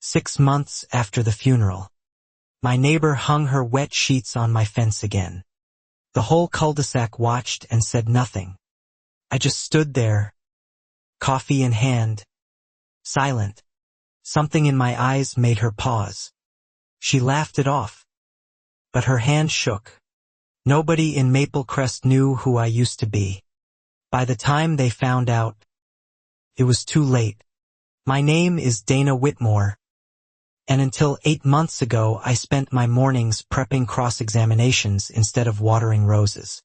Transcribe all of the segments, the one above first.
6 months after the funeral. My neighbor hung her wet sheets on my fence again. The whole cul-de-sac watched and said nothing. I just stood there, coffee in hand, silent. Something in my eyes made her pause. She laughed it off, but her hand shook. Nobody in Maple Crest knew who I used to be. By the time they found out, it was too late. My name is Dana Whitmore, and until 8 months ago I spent my mornings prepping cross-examinations instead of watering roses.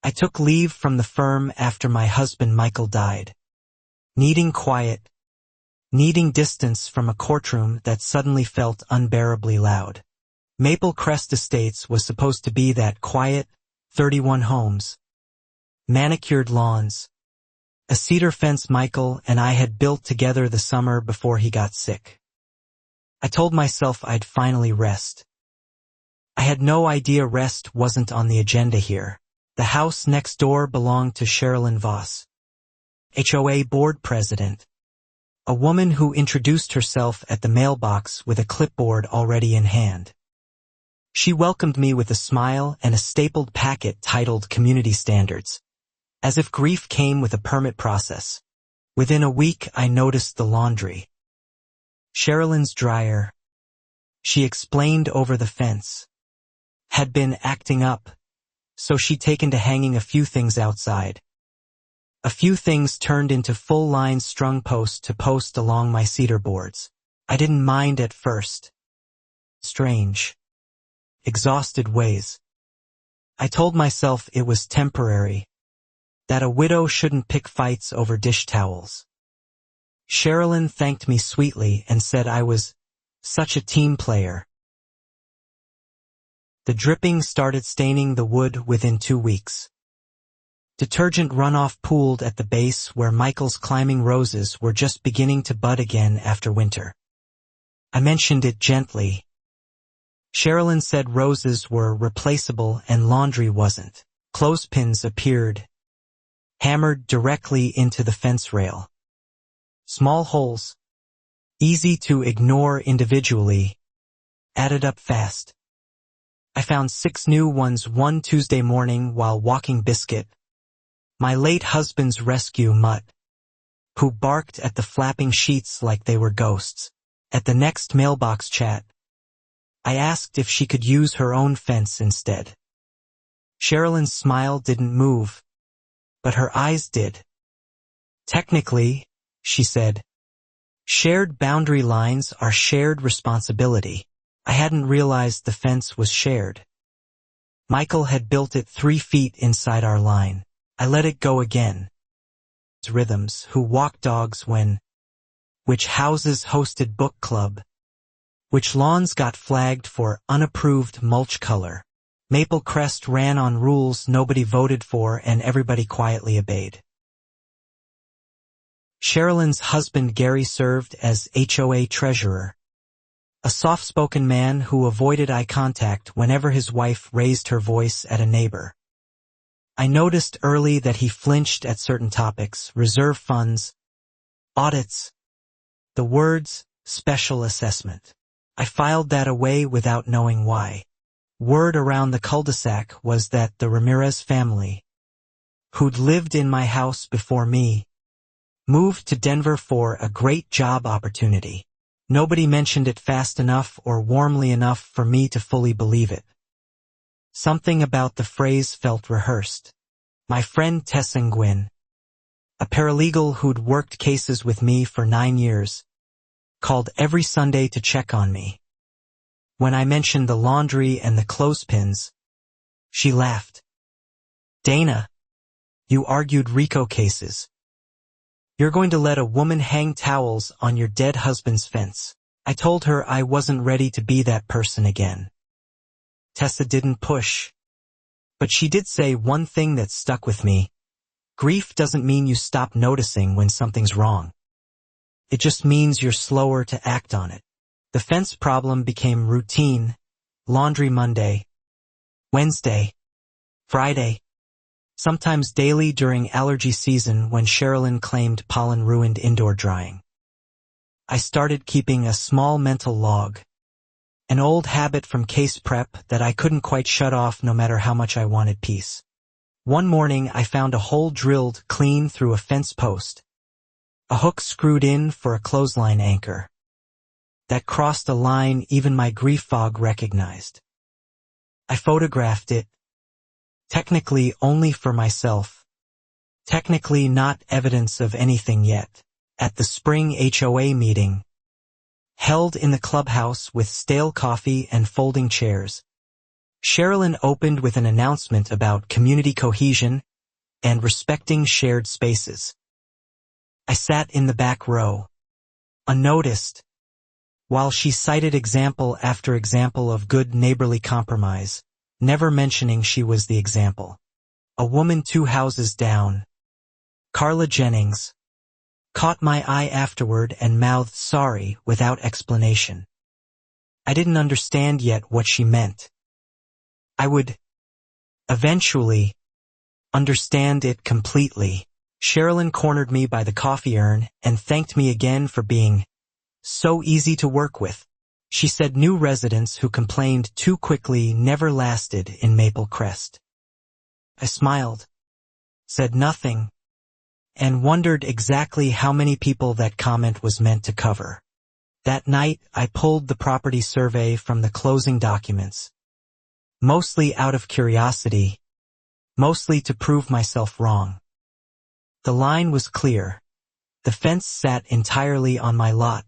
I took leave from the firm after my husband Michael died. Needing quiet, needing distance from a courtroom that suddenly felt unbearably loud. Maple Crest Estates was supposed to be that quiet, 31 homes, manicured lawns, a cedar fence Michael and I had built together the summer before he got sick. I told myself I'd finally rest. I had no idea rest wasn't on the agenda here. The house next door belonged to Sherilyn Voss, HOA board president, a woman who introduced herself at the mailbox with a clipboard already in hand. She welcomed me with a smile and a stapled packet titled Community Standards, as if grief came with a permit process. Within a week I noticed the laundry. Sherilyn's dryer, she explained over the fence, had been acting up, so she'd taken to hanging a few things outside. A few things turned into full-line strung posts to post along my cedar boards. I didn't mind at first. Strange, exhausted ways. I told myself it was temporary, that a widow shouldn't pick fights over dish towels. Sherilyn thanked me sweetly and said I was such a team player. The dripping started staining the wood within 2 weeks. Detergent runoff pooled at the base where Michael's climbing roses were just beginning to bud again after winter. I mentioned it gently. Sherilyn said roses were replaceable and laundry wasn't. Clothespins appeared, hammered directly into the fence rail. Small holes, easy to ignore individually, added up fast. I found 6 new ones one Tuesday morning while walking Biscuit, my late husband's rescue mutt, who barked at the flapping sheets like they were ghosts. At the next mailbox chat, I asked if she could use her own fence instead. Sherilyn's smile didn't move, but her eyes did. Technically, she said, shared boundary lines are shared responsibility. I hadn't realized the fence was shared. Michael had built it 3 feet inside our line. I let it go again. Rhythms, who walked dogs when, which houses hosted book club, which lawns got flagged for unapproved mulch color. Maple Crest ran on rules nobody voted for and everybody quietly obeyed. Sherilyn's husband Gary served as HOA treasurer, a soft-spoken man who avoided eye contact whenever his wife raised her voice at a neighbor. I noticed early that he flinched at certain topics, reserve funds, audits, the words, special assessment. I filed that away without knowing why. Word around the cul-de-sac was that the Ramirez family, who'd lived in my house before me, moved to Denver for a great job opportunity. Nobody mentioned it fast enough or warmly enough for me to fully believe it. Something about the phrase felt rehearsed. My friend Tessin Gwynn, a paralegal who'd worked cases with me for 9 years, called every Sunday to check on me. When I mentioned the laundry and the clothespins, she laughed. Dana, you argued RICO cases. You're going to let a woman hang towels on your dead husband's fence. I told her I wasn't ready to be that person again. Tessa didn't push, but she did say one thing that stuck with me. Grief doesn't mean you stop noticing when something's wrong. It just means you're slower to act on it. The fence problem became routine, laundry Monday, Wednesday, Friday, sometimes daily during allergy season when Sherilyn claimed pollen ruined indoor drying. I started keeping a small mental log. An old habit from case prep that I couldn't quite shut off no matter how much I wanted peace. One morning I found a hole drilled clean through a fence post. A hook screwed in for a clothesline anchor. That crossed a line even my grief fog recognized. I photographed it. Technically only for myself. Technically not evidence of anything yet. At the spring HOA meeting, held in the clubhouse with stale coffee and folding chairs, Sherilyn opened with an announcement about community cohesion and respecting shared spaces. I sat in the back row, unnoticed, while she cited example after example of good neighborly compromise, never mentioning she was the example. A woman 2 houses down, Carla Jennings, caught my eye afterward and mouthed sorry without explanation. I didn't understand yet what she meant. I would, eventually, understand it completely. Sherilyn cornered me by the coffee urn and thanked me again for being so easy to work with. She said new residents who complained too quickly never lasted in Maple Crest. I smiled, said nothing, and wondered exactly how many people that comment was meant to cover. That night, I pulled the property survey from the closing documents. Mostly out of curiosity, mostly to prove myself wrong. The line was clear. The fence sat entirely on my lot,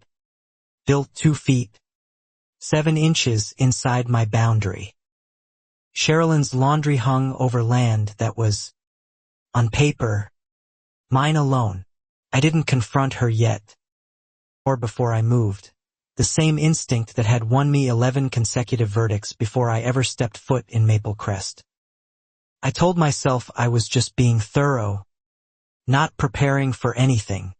built 2 feet, 7 inches inside my boundary. Sherilyn's laundry hung over land that was, on paper, mine alone. I didn't confront her yet, or before I moved. The same instinct that had won me 11 consecutive verdicts before I ever stepped foot in Maple Crest. I told myself I was just being thorough, not preparing for anything.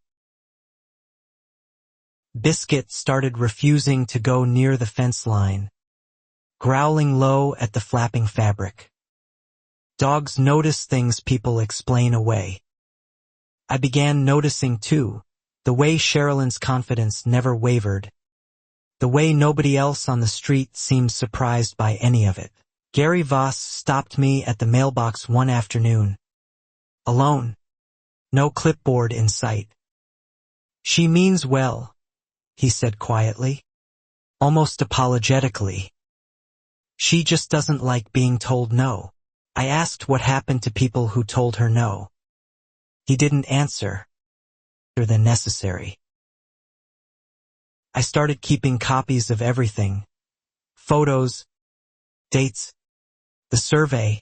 Biscuit started refusing to go near the fence line, growling low at the flapping fabric. Dogs notice things people explain away. I began noticing too, the way Sherilyn's confidence never wavered. The way nobody else on the street seemed surprised by any of it. Gary Voss stopped me at the mailbox one afternoon. Alone. No clipboard in sight. She means well, he said quietly, almost apologetically. She just doesn't like being told no. I asked what happened to people who told her no. He didn't answer. Other than necessary. I started keeping copies of everything. Photos, dates, the survey,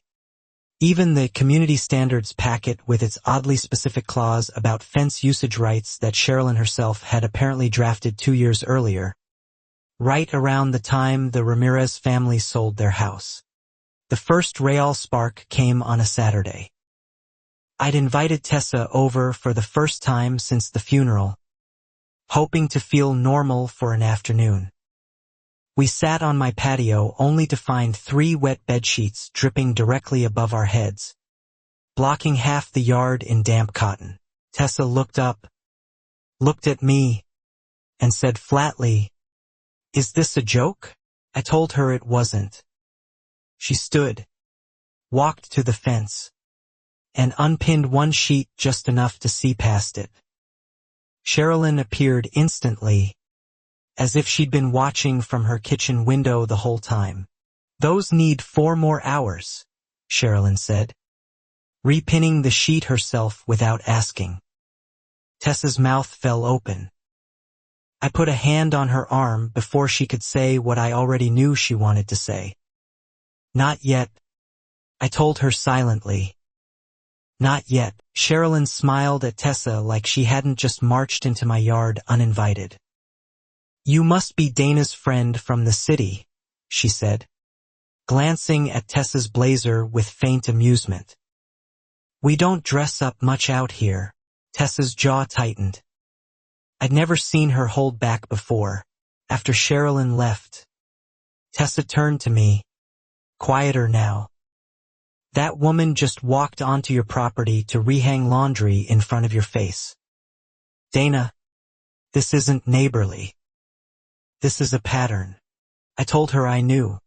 even the community standards packet with its oddly specific clause about fence usage rights that Sherilyn herself had apparently drafted 2 years earlier, right around the time the Ramirez family sold their house. The first real spark came on a Saturday. I'd invited Tessa over for the first time since the funeral, hoping to feel normal for an afternoon. We sat on my patio only to find 3 wet bedsheets dripping directly above our heads, blocking half the yard in damp cotton. Tessa looked up, looked at me, and said flatly, "Is this a joke?" I told her it wasn't. She stood, walked to the fence, and unpinned one sheet just enough to see past it. Sherilyn appeared instantly, as if she'd been watching from her kitchen window the whole time. "Those need 4 more hours," Sherilyn said, repinning the sheet herself without asking. Tessa's mouth fell open. I put a hand on her arm before she could say what I already knew she wanted to say. "Not yet," I told her silently. "Not yet." Sherilyn smiled at Tessa like she hadn't just marched into my yard uninvited. "You must be Dana's friend from the city," she said, glancing at Tessa's blazer with faint amusement. "We don't dress up much out here." Tessa's jaw tightened. I'd never seen her hold back before. After Sherilyn left, Tessa turned to me, quieter now. "That woman just walked onto your property to rehang laundry in front of your face. Dana, This isn't neighborly. This is a pattern. I told her I knew.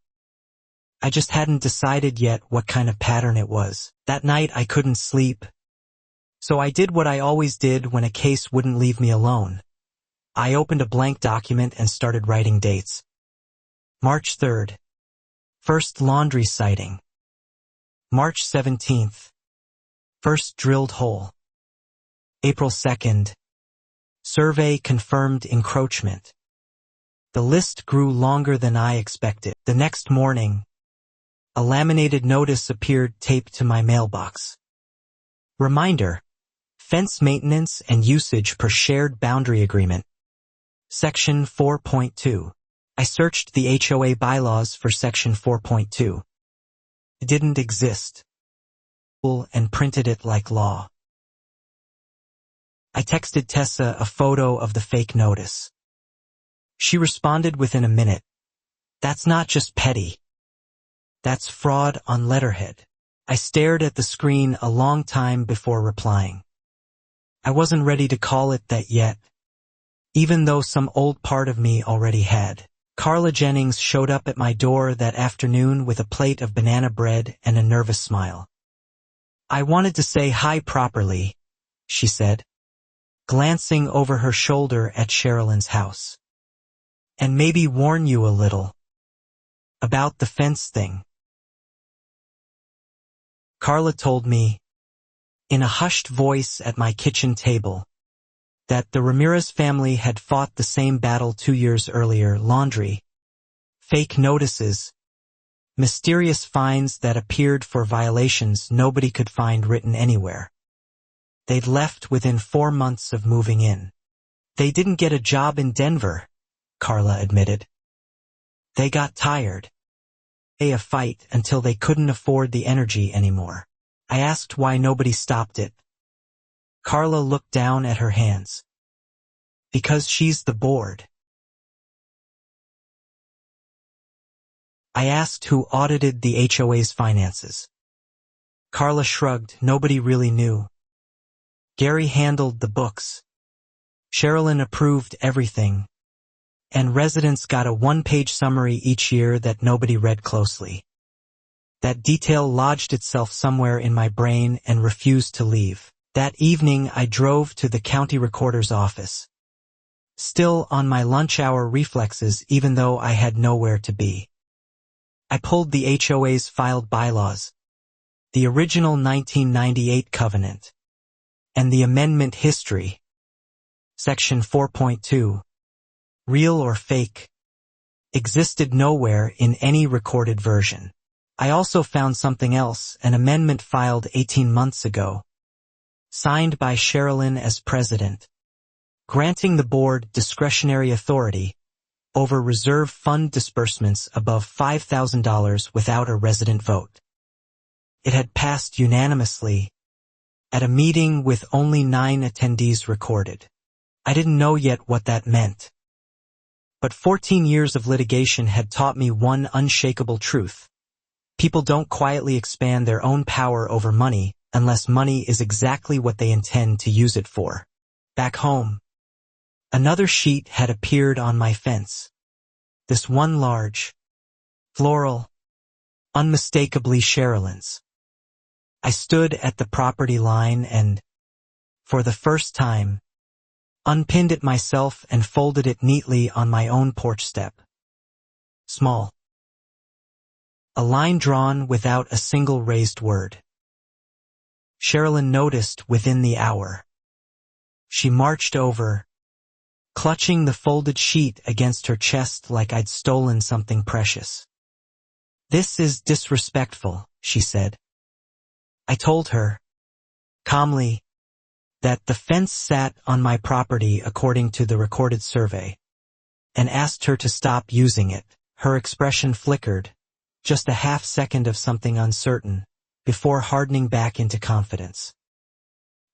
I just hadn't decided yet what kind of pattern it was. That night I couldn't sleep. So I did what I always did when a case wouldn't leave me alone. I opened a blank document and started writing dates. March 3rd. First laundry sighting. March 17th. First drilled hole. April 2nd. Survey confirmed encroachment. The list grew longer than I expected. The next morning, a laminated notice appeared taped to my mailbox. Reminder: fence maintenance and usage per shared boundary agreement. Section 4.2. I searched the HOA bylaws for Section 4.2. It didn't exist. And printed it like law. I texted Tessa a photo of the fake notice. She responded within a minute. That's not just petty. That's fraud on letterhead. I stared at the screen a long time before replying. I wasn't ready to call it that yet, even though some old part of me already had. Carla Jennings showed up at my door that afternoon with a plate of banana bread and a nervous smile. I wanted to say hi properly, she said, glancing over her shoulder at Sherilyn's house. And maybe warn you a little about the fence thing. Carla told me, in a hushed voice at my kitchen table, that the Ramirez family had fought the same battle 2 years earlier: laundry, fake notices, mysterious fines that appeared for violations nobody could find written anywhere. They'd left within 4 months of moving in. They didn't get a job in Denver, Carla admitted. They got tired. A fight until they couldn't afford the energy anymore. I asked why nobody stopped it. Carla looked down at her hands. Because she's the board. I asked who audited the HOA's finances. Carla shrugged. Nobody really knew. Gary handled the books. Sherilyn approved everything. And residents got a one-page summary each year that nobody read closely. That detail lodged itself somewhere in my brain and refused to leave. That evening I drove to the county recorder's office. Still on my lunch hour reflexes even though I had nowhere to be. I pulled the HOA's filed bylaws, the original 1998 covenant, and the amendment history. Section 4.2. Real or fake, existed nowhere in any recorded version. I also found something else: an amendment filed 18 months ago, signed by Sherilyn as president, granting the board discretionary authority over reserve fund disbursements above $5,000 without a resident vote. It had passed unanimously at a meeting with only 9 attendees recorded. I didn't know yet what that meant. But 14 years of litigation had taught me one unshakable truth. People don't quietly expand their own power over money unless money is exactly what they intend to use it for. Back home, another sheet had appeared on my fence. This one large, floral, unmistakably Sherilyn's. I stood at the property line and, for the first time, unpinned it myself and folded it neatly on my own porch step. Small. A line drawn without a single raised word. Sherilyn noticed within the hour. She marched over, clutching the folded sheet against her chest like I'd stolen something precious. This is disrespectful, she said. I told her, calmly, that the fence sat on my property according to the recorded survey, and asked her to stop using it. Her expression flickered, just a half second of something uncertain, before hardening back into confidence.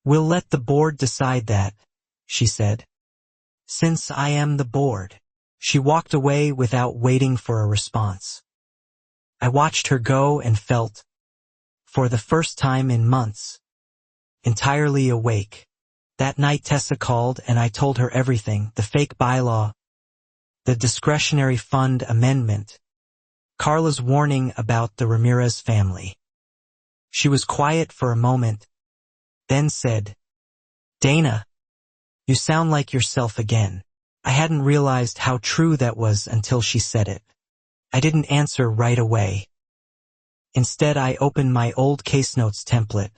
We'll let the board decide that, she said. Since I am the board. She walked away without waiting for a response. I watched her go and felt, for the first time in months, entirely awake. That night Tessa called and I told her everything, the fake bylaw, the discretionary fund amendment, Carla's warning about the Ramirez family. She was quiet for a moment, then said, "Dana, you sound like yourself again." I hadn't realized how true that was until she said it. I didn't answer right away. Instead, I opened my old case notes template,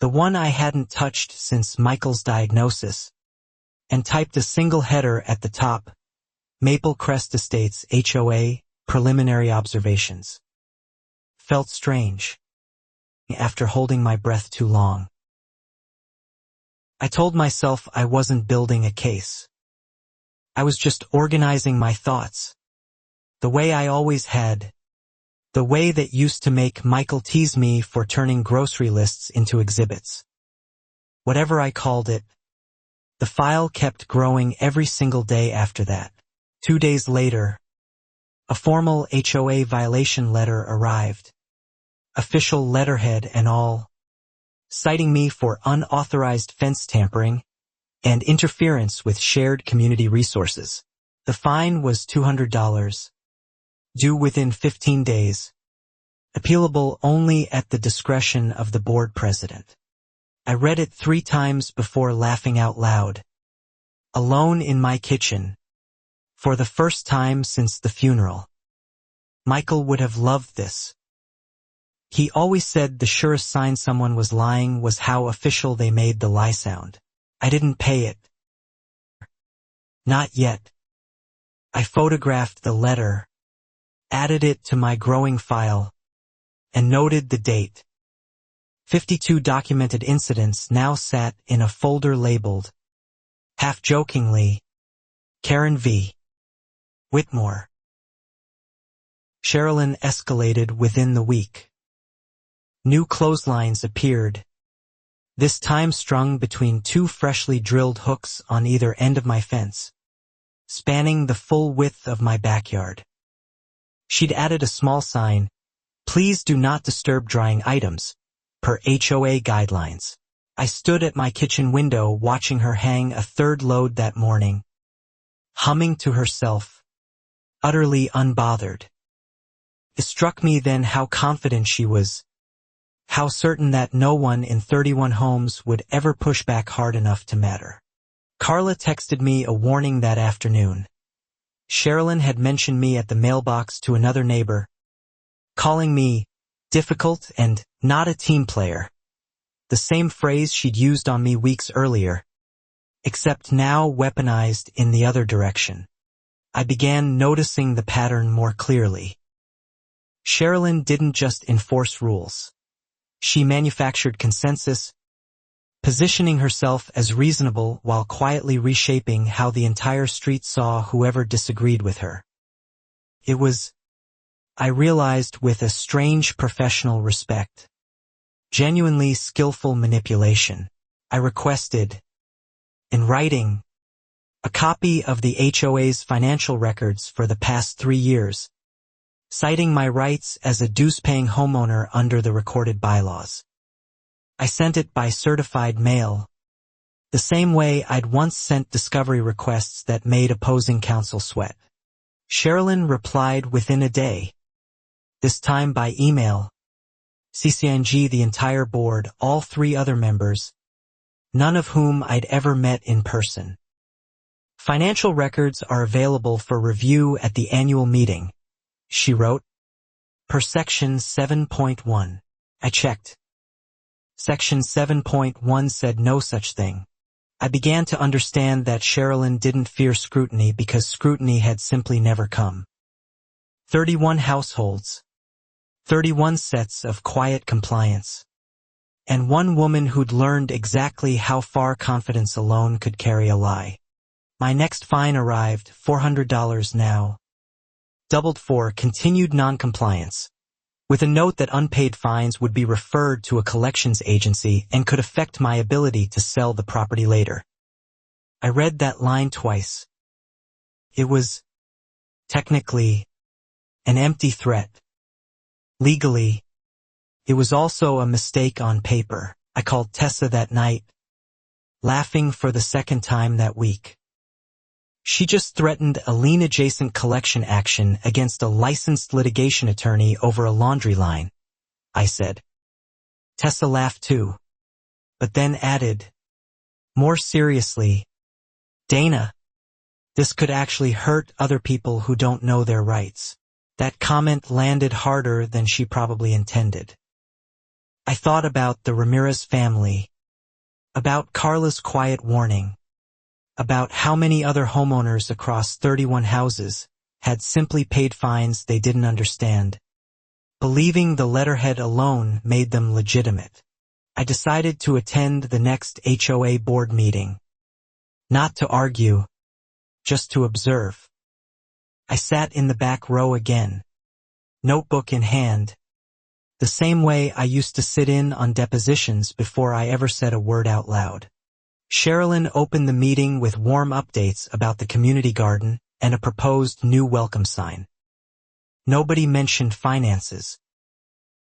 the one I hadn't touched since Michael's diagnosis, and typed a single header at the top, Maple Crest Estates HOA, preliminary observations. Felt strange. After holding my breath too long, I told myself I wasn't building a case. I was just organizing my thoughts, the way I always had, the way that used to make Michael tease me for turning grocery lists into exhibits. Whatever I called it, the file kept growing every single day after that. 2 days later, a formal HOA violation letter arrived, official letterhead and all, citing me for unauthorized fence tampering and interference with shared community resources. The fine was $200, due within 15 days, appealable only at the discretion of the board president. I read it 3 times before laughing out loud, alone in my kitchen, for the first time since the funeral. Michael would have loved this. He always said the surest sign someone was lying was how official they made the lie sound. I didn't pay it. Not yet. I photographed the letter, added it to my growing file, and noted the date. 52 documented incidents now sat in a folder labeled, half-jokingly, Karen V. Whitmore. Sherilyn escalated within the week. New clotheslines appeared, this time strung between 2 freshly drilled hooks on either end of my fence, spanning the full width of my backyard. She'd added a small sign, "Please do not disturb drying items," per HOA guidelines. I stood at my kitchen window watching her hang a 3rd load that morning, humming to herself, utterly unbothered. It struck me then how confident she was, how certain that no one in 31 homes would ever push back hard enough to matter. Carla texted me a warning that afternoon. Sherilyn had mentioned me at the mailbox to another neighbor, calling me difficult and not a team player, the same phrase she'd used on me weeks earlier, except now weaponized in the other direction. I began noticing the pattern more clearly. Sherilyn didn't just enforce rules. She manufactured consensus, positioning herself as reasonable while quietly reshaping how the entire street saw whoever disagreed with her. It was, I realized with a strange professional respect, genuinely skillful manipulation. I requested, in writing, a copy of the HOA's financial records for the past 3 years, citing my rights as a dues-paying homeowner under the recorded bylaws. I sent it by certified mail, the same way I'd once sent discovery requests that made opposing counsel sweat. Sherilyn replied within a day, this time by email, CCNG the entire board, all 3 other members, none of whom I'd ever met in person. Financial records are available for review at the annual meeting, she wrote, per Section 7.1. I checked. Section 7.1 said no such thing. I began to understand that Sherilyn didn't fear scrutiny because scrutiny had simply never come. 31 households, 31 sets of quiet compliance, and 1 woman who'd learned exactly how far confidence alone could carry a lie. My next fine arrived, $400 now, doubled for continued non-compliance, with a note that unpaid fines would be referred to a collections agency and could affect my ability to sell the property later. I read that line twice. It was, technically, an empty threat. Legally, it was also a mistake on paper. I called Tessa that night, laughing for the second time that week. She just threatened a lien-adjacent collection action against a licensed litigation attorney over a laundry line, I said. Tessa laughed too, but then added, more seriously, Dana, this could actually hurt other people who don't know their rights. That comment landed harder than she probably intended. I thought about the Ramirez family, about Carla's quiet warning, about how many other homeowners across 31 houses had simply paid fines they didn't understand. Believing the letterhead alone made them legitimate. I decided to attend the next HOA board meeting. Not to argue, just to observe. I sat in the back row again, notebook in hand, the same way I used to sit in on depositions before I ever said a word out loud. Sherilyn opened the meeting with warm updates about the community garden and a proposed new welcome sign. Nobody mentioned finances.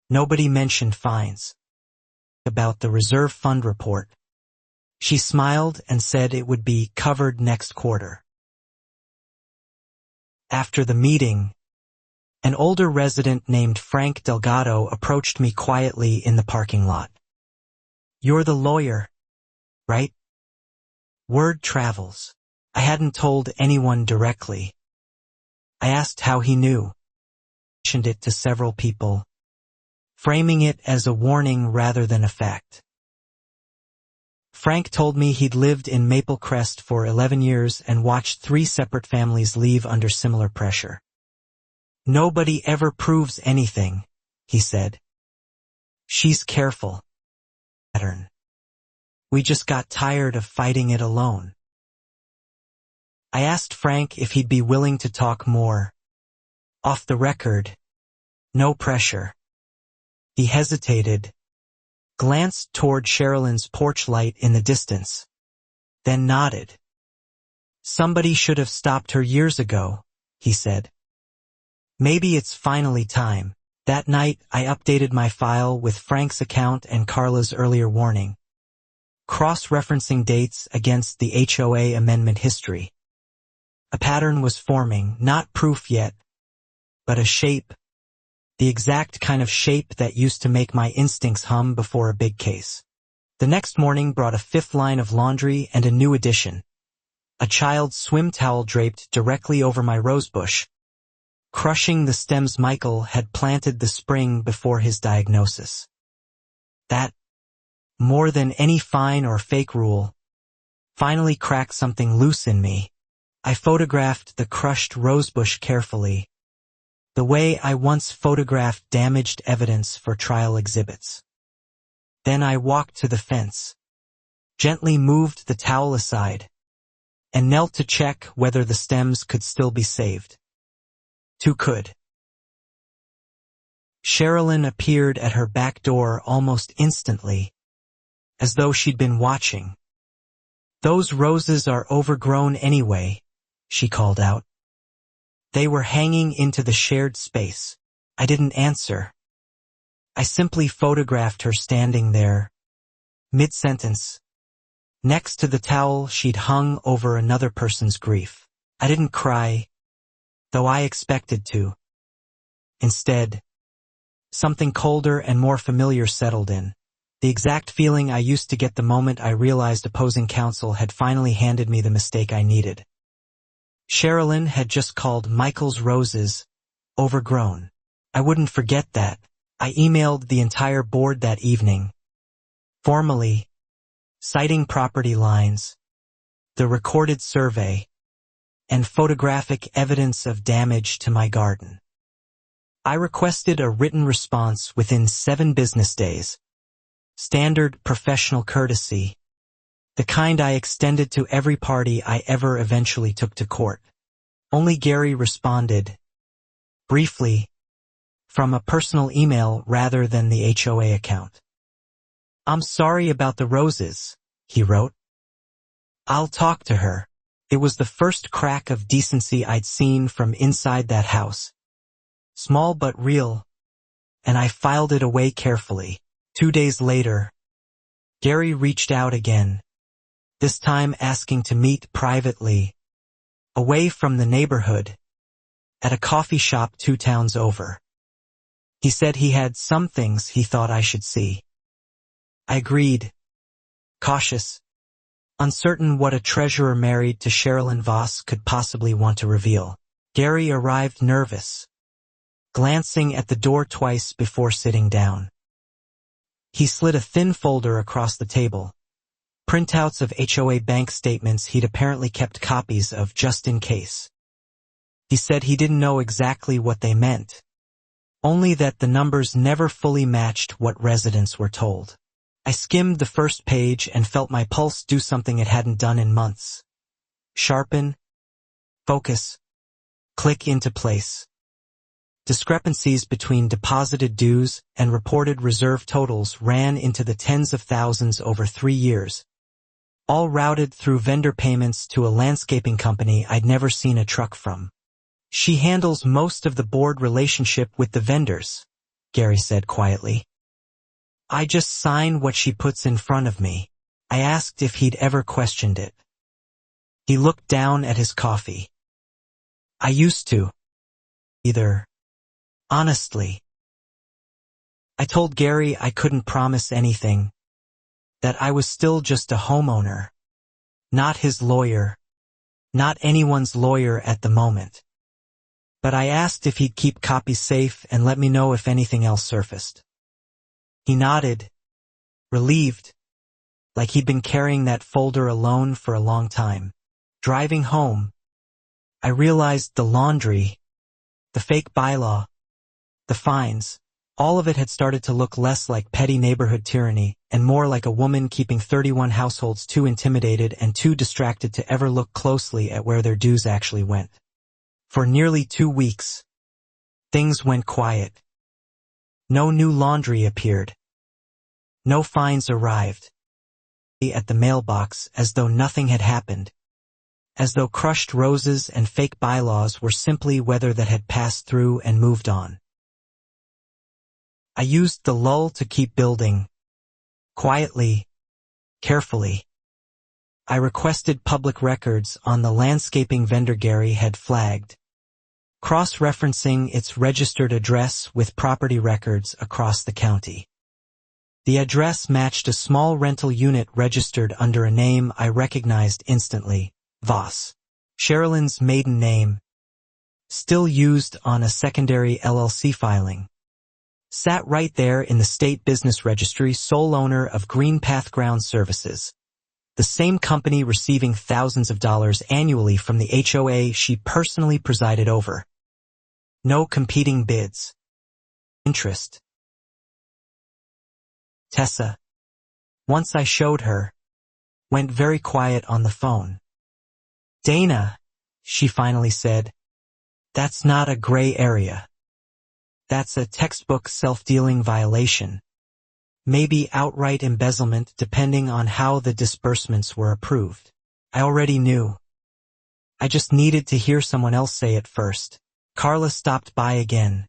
Nobody mentioned fines. About the reserve fund report. She smiled and said it would be covered next quarter. After the meeting, an older resident named Frank Delgado approached me quietly in the parking lot. You're the lawyer, right? Word travels. I hadn't told anyone directly. I asked how he knew. Mentioned it to several people, framing it as a warning rather than a fact. Frank told me he'd lived in Maple Crest for 11 years and watched 3 separate families leave under similar pressure. Nobody ever proves anything, he said. She's careful. Pattern. We just got tired of fighting it alone. I asked Frank if he'd be willing to talk more. Off the record. No pressure. He hesitated, glanced toward Sherilyn's porch light in the distance, then nodded. Somebody should have stopped her years ago, he said. Maybe it's finally time. That night, I updated my file with Frank's account and Carla's earlier warning, cross-referencing dates against the HOA amendment history. A pattern was forming, not proof yet, but a shape, the exact kind of shape that used to make my instincts hum before a big case. The next morning brought a 5th line of laundry and a new addition. A child's swim towel draped directly over my rosebush, crushing the stems Michael had planted the spring before his diagnosis. That, more than any fine or fake rule, finally cracked something loose in me. I photographed the crushed rosebush carefully, the way I once photographed damaged evidence for trial exhibits. Then I walked to the fence, gently moved the towel aside, and knelt to check whether the stems could still be saved. 2 could. Sherilyn appeared at her back door almost instantly, as though she'd been watching. Those roses are overgrown anyway, she called out. They were hanging into the shared space. I didn't answer. I simply photographed her standing there, mid-sentence, next to the towel she'd hung over another person's grief. I didn't cry, though I expected to. Instead, something colder and more familiar settled in, the exact feeling I used to get the moment I realized opposing counsel had finally handed me the mistake I needed. Sherilyn had just called Michael's roses overgrown. I wouldn't forget that. I emailed the entire board that evening, formally, citing property lines, the recorded survey, and photographic evidence of damage to my garden. I requested a written response within 7 business days. Standard professional courtesy, the kind I extended to every party I ever eventually took to court. Only Gary responded, briefly, from a personal email rather than the HOA account. I'm sorry about the roses, he wrote. I'll talk to her. It was the first crack of decency I'd seen from inside that house. Small but real, and I filed it away carefully. 2 days later, Gary reached out again, this time asking to meet privately, away from the neighborhood, at a coffee shop 2 towns over. He said he had some things he thought I should see. I agreed, cautious, uncertain what a treasurer married to Sherilyn Voss could possibly want to reveal. Gary arrived nervous, glancing at the door twice before sitting down. He slid a thin folder across the table, printouts of HOA bank statements he'd apparently kept copies of just in case. He said he didn't know exactly what they meant, only that the numbers never fully matched what residents were told. I skimmed the first page and felt my pulse do something it hadn't done in months. Sharpen, focus, click into place. Discrepancies between deposited dues and reported reserve totals ran into the tens of thousands over 3 years, all routed through vendor payments to a landscaping company I'd never seen a truck from. She handles most of the board relationship with the vendors, Gary said quietly. I just sign what she puts in front of me. I asked if he'd ever questioned it. He looked down at his coffee. I used to. Either. Honestly. I told Gary I couldn't promise anything, that I was still just a homeowner, not his lawyer, not anyone's lawyer at the moment. But I asked if he'd keep copies safe and let me know if anything else surfaced. He nodded, relieved, like he'd been carrying that folder alone for a long time. Driving home, I realized the laundry, the fake bylaw, the fines, all of it had started to look less like petty neighborhood tyranny and more like a woman keeping 31 households too intimidated and too distracted to ever look closely at where their dues actually went. For nearly 2 weeks, things went quiet. No new laundry appeared. No fines arrived. At the mailbox as though nothing had happened. As though crushed roses and fake bylaws were simply weather that had passed through and moved on. I used the lull to keep building. Quietly, carefully. I requested public records on the landscaping vendor Gary had flagged, cross-referencing its registered address with property records across the county. The address matched a small rental unit registered under a name I recognized instantly, Voss. Sherilyn's maiden name, still used on a secondary LLC filing, sat right there in the state business registry, sole owner of Green Path Ground Services, the same company receiving thousands of dollars annually from the HOA she personally presided over. No competing bids. Interest. Tessa, once I showed her, went very quiet on the phone. Dana, she finally said, that's not a gray area. That's a textbook self-dealing violation. Maybe outright embezzlement depending on how the disbursements were approved. I already knew. I just needed to hear someone else say it first. Carla stopped by again.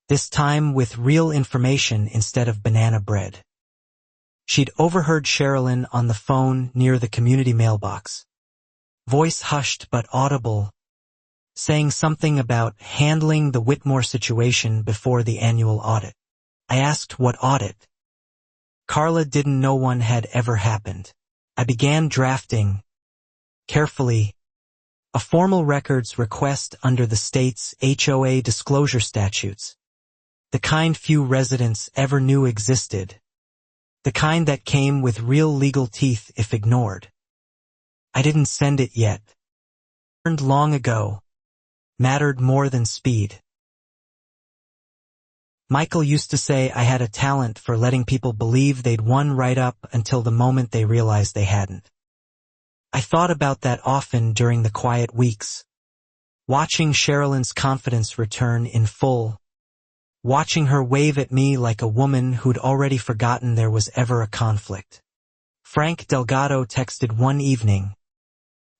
This time with real information instead of banana bread. She'd overheard Sherilyn on the phone near the community mailbox. Voice hushed but audible, saying something about handling the Whitmore situation before the annual audit. I asked what audit. Carla didn't know one had ever happened. I began drafting, carefully, a formal records request under the state's HOA disclosure statutes. The kind few residents ever knew existed. The kind that came with real legal teeth if ignored. I didn't send it yet. Learned long ago. Mattered more than speed. Michael used to say I had a talent for letting people believe they'd won right up until the moment they realized they hadn't. I thought about that often during the quiet weeks. Watching Sherilyn's confidence return in full. Watching her wave at me like a woman who'd already forgotten there was ever a conflict. Frank Delgado texted one evening.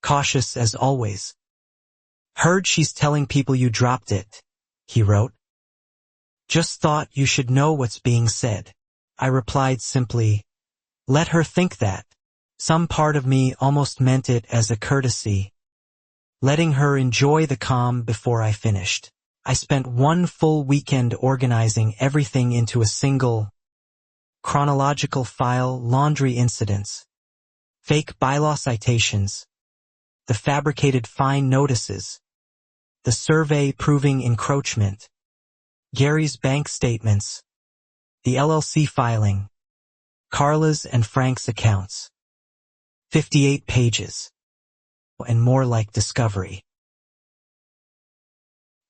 Cautious as always. Heard she's telling people you dropped it, he wrote. Just thought you should know what's being said. I replied simply, let her think that. Some part of me almost meant it as a courtesy, letting her enjoy the calm before I finished. I spent one full weekend organizing everything into a single, chronological file: laundry incidents, fake bylaw citations, the fabricated fine notices, the survey proving encroachment, Gary's bank statements, the LLC filing, Carla's and Frank's accounts. 58 pages. And more like discovery.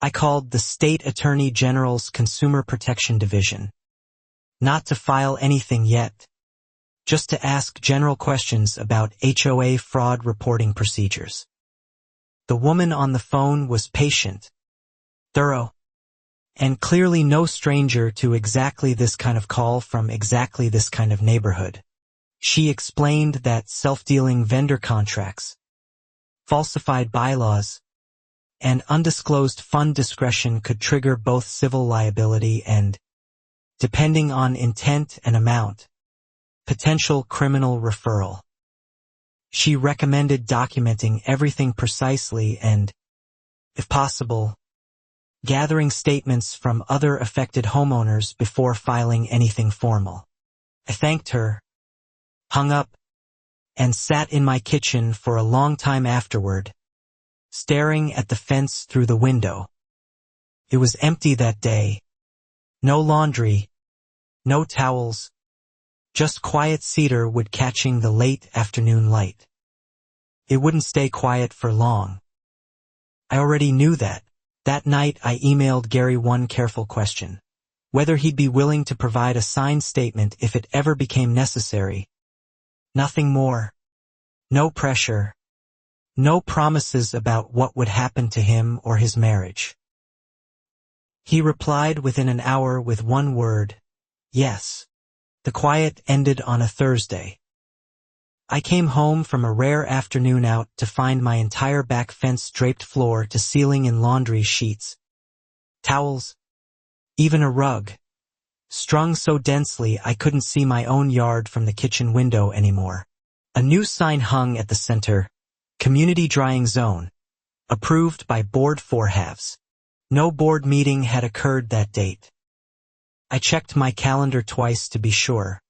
I called the State Attorney General's Consumer Protection Division. Not to file anything yet, just to ask general questions about HOA fraud reporting procedures. The woman on the phone was patient, thorough, and clearly no stranger to exactly this kind of call from exactly this kind of neighborhood. She explained that self-dealing vendor contracts, falsified bylaws, and undisclosed fund discretion could trigger both civil liability and, depending on intent and amount, potential criminal referral. She recommended documenting everything precisely and, if possible, gathering statements from other affected homeowners before filing anything formal. I thanked her, hung up, and sat in my kitchen for a long time afterward, staring at the fence through the window. It was empty that day. No laundry, no towels, just quiet cedar wood catching the late afternoon light. It wouldn't stay quiet for long. I already knew that. That night I emailed Gary one careful question: whether he'd be willing to provide a signed statement if it ever became necessary. Nothing more. No pressure. No promises about what would happen to him or his marriage. He replied within an hour with one word: yes. The quiet ended on a Thursday. I came home from a rare afternoon out to find my entire back fence draped floor to ceiling in laundry sheets, towels, even a rug, strung so densely I couldn't see my own yard from the kitchen window anymore. A new sign hung at the center: Community Drying Zone, approved by Board 4/2. No board meeting had occurred that date. I checked my calendar twice to be sure.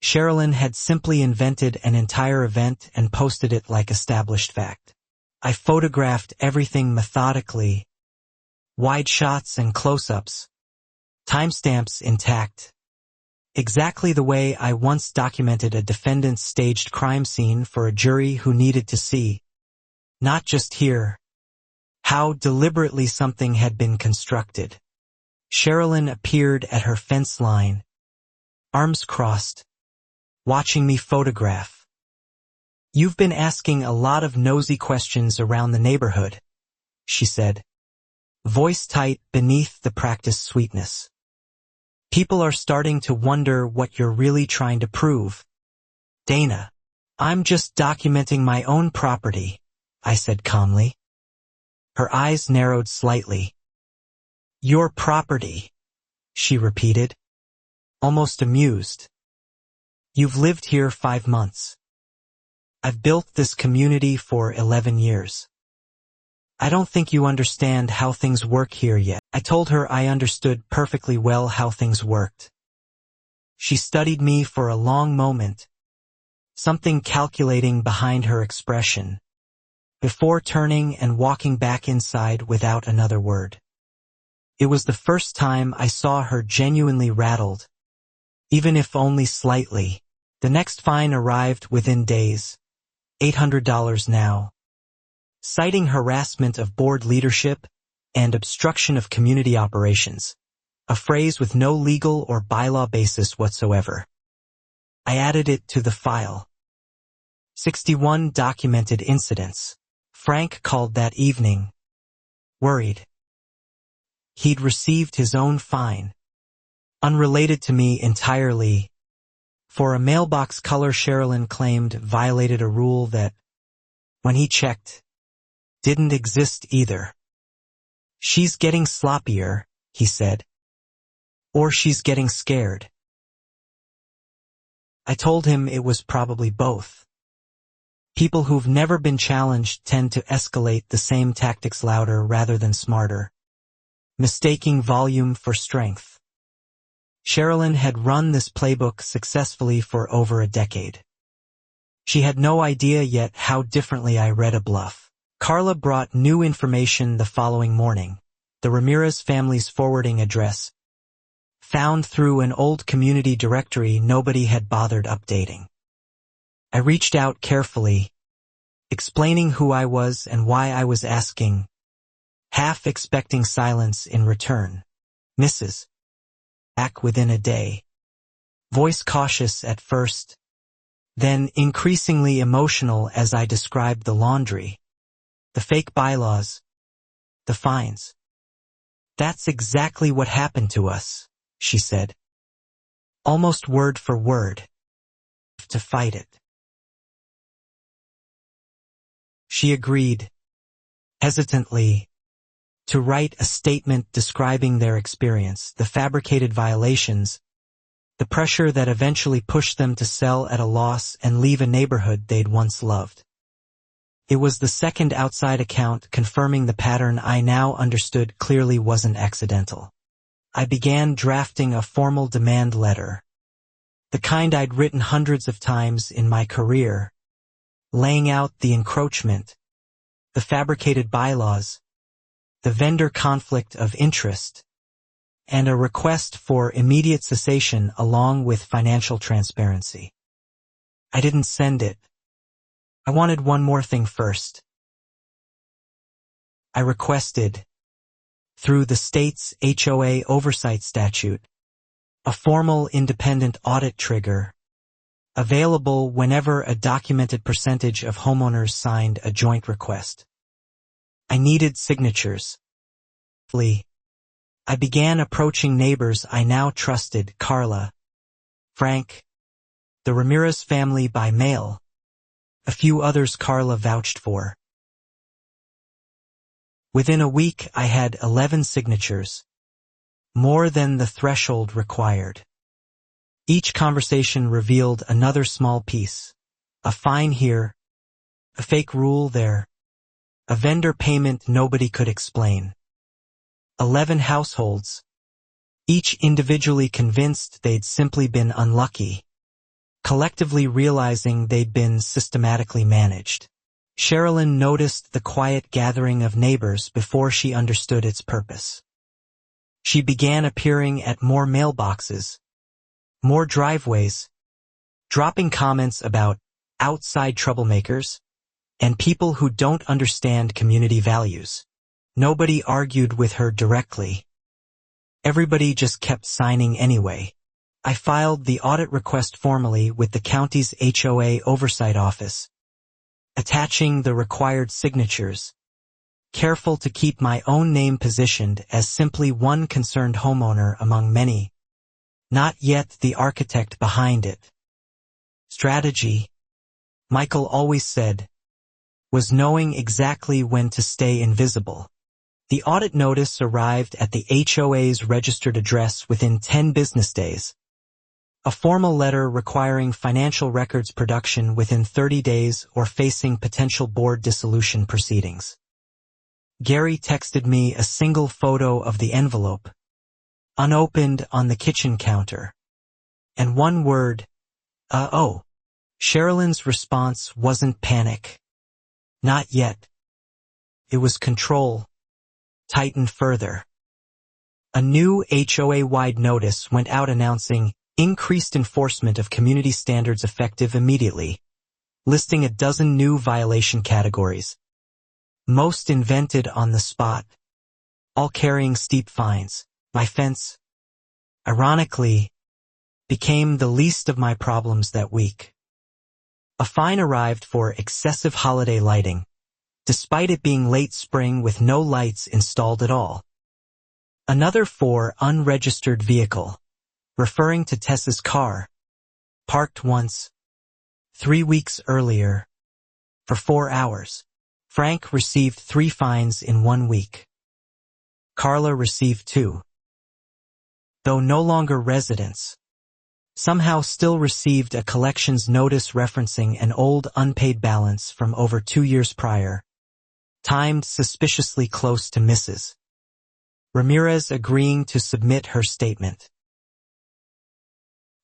Sherilyn had simply invented an entire event and posted it like established fact. I photographed everything methodically, wide shots and close-ups, timestamps intact, exactly the way I once documented a defendant's staged crime scene for a jury who needed to see, not just hear, how deliberately something had been constructed. Sherilyn appeared at her fence line, arms crossed, watching me photograph. "You've been asking a lot of nosy questions around the neighborhood," she said, voice tight beneath the practiced sweetness. "People are starting to wonder what you're really trying to prove." "Dana, I'm just documenting my own property," I said calmly. Her eyes narrowed slightly. "Your property," she repeated, almost amused. "You've lived here 5 months. I've built this community for 11 years. I don't think you understand how things work here yet." I told her I understood perfectly well how things worked. She studied me for a long moment, something calculating behind her expression, before turning and walking back inside without another word. It was the first time I saw her genuinely rattled, even if only slightly. The next fine arrived within days, $800 now. Citing harassment of board leadership and obstruction of community operations, a phrase with no legal or bylaw basis whatsoever. I added it to the file. 61 documented incidents. Frank called that evening, worried. He'd received his own fine, unrelated to me entirely, for a mailbox color Sherilyn claimed violated a rule that, when he checked, didn't exist either. "She's getting sloppier," he said. "Or she's getting scared." I told him it was probably both. People who've never been challenged tend to escalate the same tactics louder rather than smarter, mistaking volume for strength. Sherilyn had run this playbook successfully for over a decade. She had no idea yet how differently I read a bluff. Carla brought new information the following morning. The Ramirez family's forwarding address, found through an old community directory nobody had bothered updating. I reached out carefully, explaining who I was and why I was asking, half expecting silence in return. Mrs. Back within a day. Voice cautious at first, then increasingly emotional as I described the laundry, the fake bylaws, the fines. That's exactly what happened to us, she said. Almost word for word. To fight it. She agreed, hesitantly, to write a statement describing their experience, the fabricated violations, the pressure that eventually pushed them to sell at a loss and leave a neighborhood they'd once loved. It was the second outside account confirming the pattern I now understood clearly wasn't accidental. I began drafting a formal demand letter, the kind I'd written hundreds of times in my career, laying out the encroachment, the fabricated bylaws, the vendor conflict of interest, and a request for immediate cessation along with financial transparency. I didn't send it. I wanted one more thing first. I requested, through the state's HOA oversight statute, a formal independent audit trigger, available whenever a documented percentage of homeowners signed a joint request. I needed signatures. I began approaching neighbors I now trusted, Carla, Frank, the Ramirez family by mail, a few others Carla vouched for. Within a week I had 11 signatures, more than the threshold required. Each conversation revealed another small piece, a fine here, a fake rule there, a vendor payment nobody could explain. 11 households, each individually convinced they'd simply been unlucky, collectively realizing they'd been systematically managed. Sherilyn noticed the quiet gathering of neighbors before she understood its purpose. She began appearing at more mailboxes, more driveways, dropping comments about outside troublemakers and people who don't understand community values. Nobody argued with her directly. Everybody just kept signing anyway. I filed the audit request formally with the county's HOA oversight office, attaching the required signatures, careful to keep my own name positioned as simply one concerned homeowner among many, not yet the architect behind it. Strategy, Michael always said, was knowing exactly when to stay invisible. The audit notice arrived at the HOA's registered address within 10 business days. A formal letter requiring financial records production within 30 days or facing potential board dissolution proceedings. Gary texted me a single photo of the envelope, unopened on the kitchen counter, and one word, oh. Sherilyn's response wasn't panic. Not yet. It was control. Tightened further. A new HOA-wide notice went out announcing increased enforcement of community standards effective immediately, listing a dozen new violation categories, most invented on the spot, all carrying steep fines. My fence, ironically, became the least of my problems that week. A fine arrived for excessive holiday lighting, despite it being late spring with no lights installed at all. Another for unregistered vehicle, referring to Tessa's car, parked once, 3 weeks earlier, for 4 hours. Frank received 3 fines in 1 week. Carla received 2. Though no longer residents, somehow still received a collections notice referencing an old unpaid balance from over 2 years prior, timed suspiciously close to Mrs. Ramirez agreeing to submit her statement.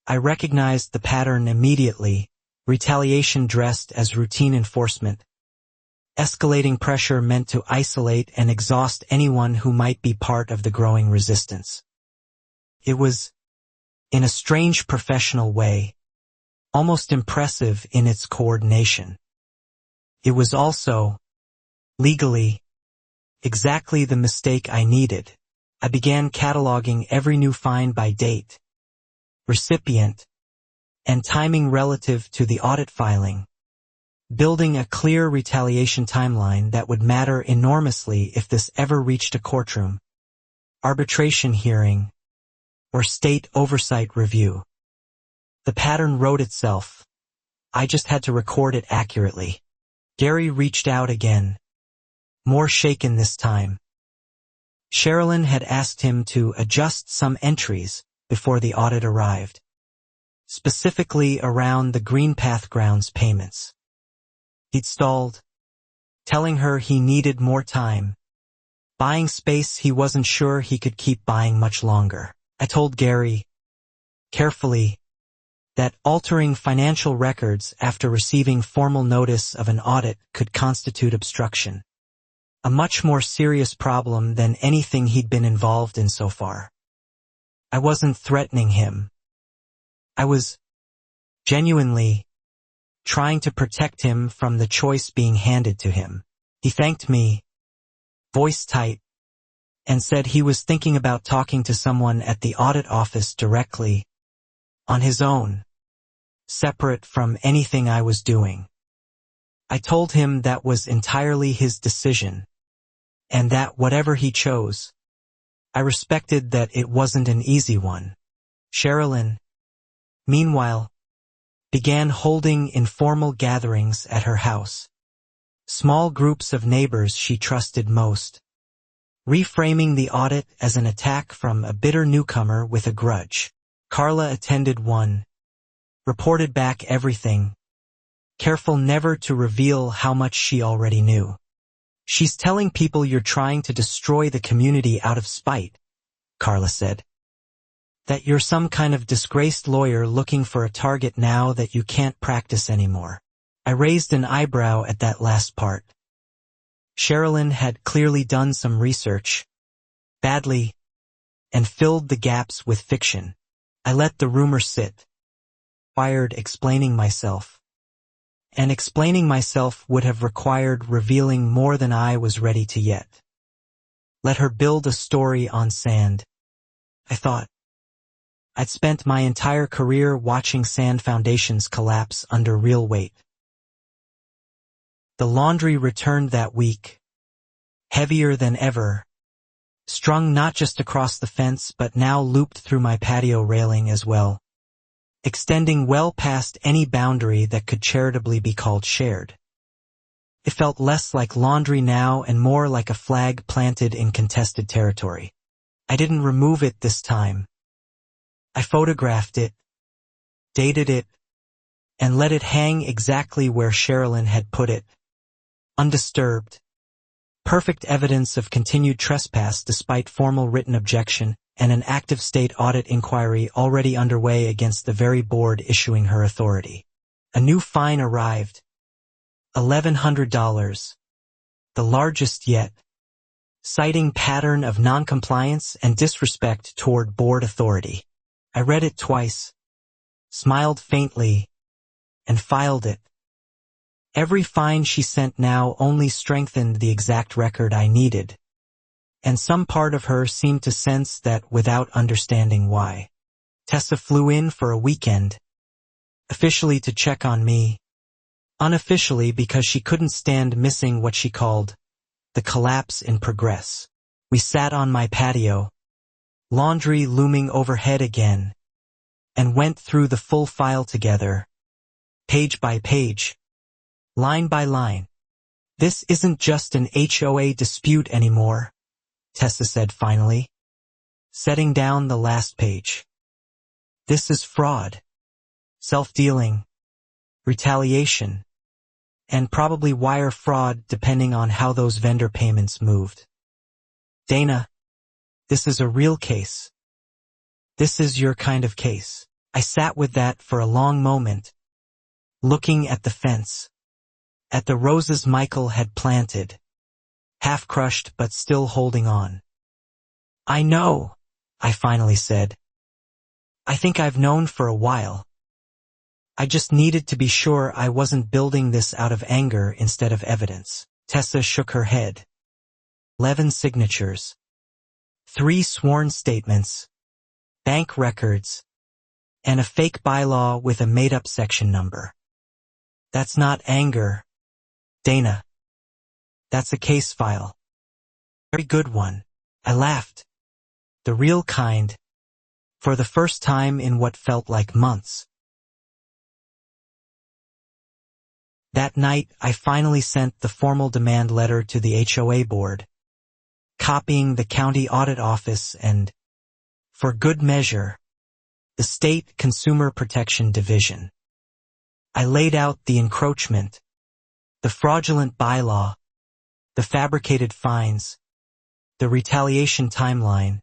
I recognized the pattern immediately, retaliation dressed as routine enforcement. Escalating pressure meant to isolate and exhaust anyone who might be part of the growing resistance. It was, in a strange professional way, almost impressive in its coordination. It was also, legally, exactly the mistake I needed. I began cataloging every new find by date, recipient, and timing relative to the audit filing, building a clear retaliation timeline that would matter enormously if this ever reached a courtroom, arbitration hearing, or state oversight review. The pattern wrote itself. I just had to record it accurately. Gary reached out again, more shaken this time. Sherilyn had asked him to adjust some entries before the audit arrived, specifically around the Greenpath grounds payments. He'd stalled, telling her he needed more time, buying space he wasn't sure he could keep buying much longer. I told Gary, carefully, that altering financial records after receiving formal notice of an audit could constitute obstruction, a much more serious problem than anything he'd been involved in so far. I wasn't threatening him. I was genuinely trying to protect him from the choice being handed to him. He thanked me, voice tight, and said he was thinking about talking to someone at the audit office directly, on his own, separate from anything I was doing. I told him that was entirely his decision, and that whatever he chose, I respected that it wasn't an easy one. Sherilyn, meanwhile, began holding informal gatherings at her house, small groups of neighbors she trusted most, reframing the audit as an attack from a bitter newcomer with a grudge. Carla attended one, reported back everything, careful never to reveal how much she already knew. "She's telling people you're trying to destroy the community out of spite," Carla said. "That you're some kind of disgraced lawyer looking for a target now that you can't practice anymore." I raised an eyebrow at that last part. Sherilyn had clearly done some research, badly, and filled the gaps with fiction. I let the rumor sit, required explaining myself. And explaining myself would have required revealing more than I was ready to yet. Let her build a story on sand. I thought. I'd spent my entire career watching sand foundations collapse under real weight. The laundry returned that week, heavier than ever, strung not just across the fence but now looped through my patio railing as well, extending well past any boundary that could charitably be called shared. It felt less like laundry now and more like a flag planted in contested territory. I didn't remove it this time. I photographed it, dated it, and let it hang exactly where Sherilyn had put it, undisturbed. Perfect evidence of continued trespass despite formal written objection and an active state audit inquiry already underway against the very board issuing her authority. A new fine arrived. $1,100, the largest yet, citing pattern of noncompliance and disrespect toward board authority. I read it twice, smiled faintly, and filed it. Every fine she sent now only strengthened the exact record I needed, and some part of her seemed to sense that without understanding why. Tessa flew in for a weekend, officially to check on me, unofficially because she couldn't stand missing what she called the collapse in progress. We sat on my patio, laundry looming overhead again, and went through the full file together, page by page, line by line. "This isn't just an HOA dispute anymore," Tessa said finally, setting down the last page. "This is fraud." self-dealing, retaliation, and probably wire fraud depending on how those vendor payments moved. Dana, this is a real case. This is your kind of case. I sat with that for a long moment, looking at the fence, at the roses Michael had planted, half crushed but still holding on. I know, I finally said. I think I've known for a while. I just needed to be sure I wasn't building this out of anger instead of evidence. Tessa shook her head. 11 signatures. 3 sworn statements. Bank records. And a fake bylaw with a made-up section number. That's not anger, Dana. That's a case file. Very good one. I laughed. The real kind. For the first time in what felt like months. That night, I finally sent the formal demand letter to the HOA board, copying the county audit office and, for good measure, the State Consumer Protection Division. I laid out the encroachment, the fraudulent bylaw, the fabricated fines, the retaliation timeline,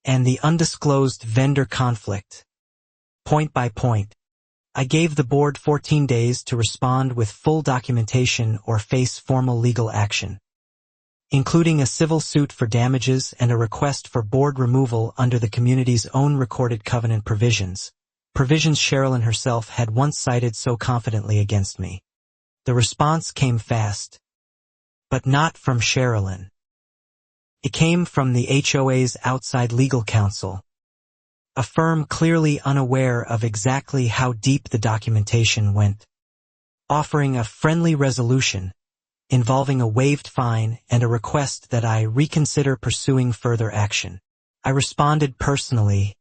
and the undisclosed vendor conflict. Point by point, I gave the board 14 days to respond with full documentation or face formal legal action, including a civil suit for damages and a request for board removal under the community's own recorded covenant provisions Sherilyn herself had once cited so confidently against me. The response came fast, but not from Sherilyn. It came from the HOA's outside legal counsel, a firm clearly unaware of exactly how deep the documentation went, offering a friendly resolution involving a waived fine and a request that I reconsider pursuing further action. I responded personally,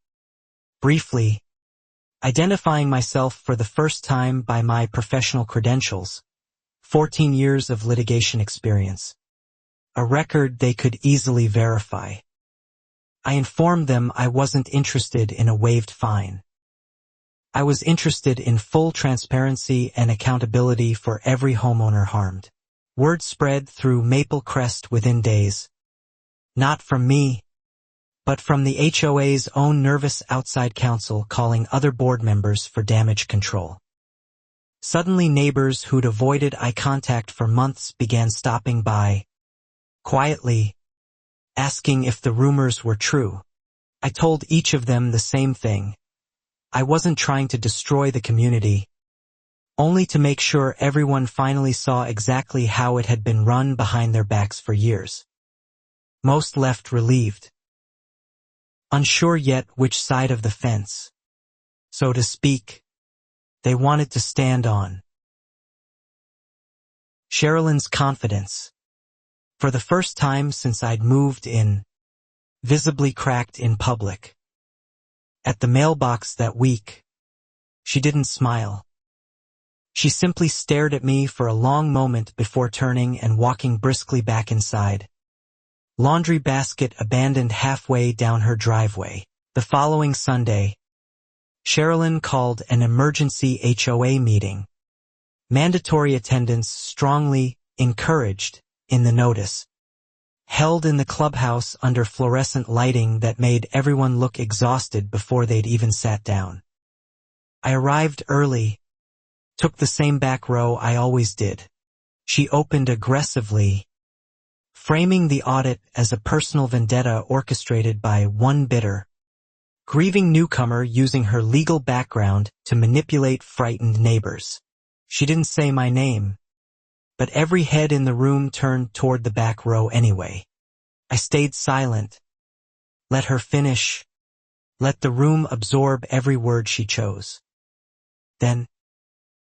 briefly, identifying myself for the first time by my professional credentials, 14 years of litigation experience, a record they could easily verify. I informed them I wasn't interested in a waived fine. I was interested in full transparency and accountability for every homeowner harmed. Word spread through Maple Crest within days. Not from me, but from the HOA's own nervous outside counsel calling other board members for damage control. Suddenly neighbors who'd avoided eye contact for months began stopping by, quietly, asking if the rumors were true. I told each of them the same thing. I wasn't trying to destroy the community, only to make sure everyone finally saw exactly how it had been run behind their backs for years. Most left relieved, unsure yet which side of the fence, so to speak, they wanted to stand on. Sherilyn's confidence, for the first time since I'd moved in, visibly cracked in public. At the mailbox that week, she didn't smile. She simply stared at me for a long moment before turning and walking briskly back inside. Laundry basket abandoned halfway down her driveway. The following Sunday, Sherilyn called an emergency HOA meeting. Mandatory attendance strongly encouraged in the notice. Held in the clubhouse under fluorescent lighting that made everyone look exhausted before they'd even sat down. I arrived early, took the same back row I always did. She opened aggressively, framing the audit as a personal vendetta orchestrated by one bitter, grieving newcomer using her legal background to manipulate frightened neighbors. She didn't say my name, but every head in the room turned toward the back row anyway. I stayed silent, let her finish, let the room absorb every word she chose. Then,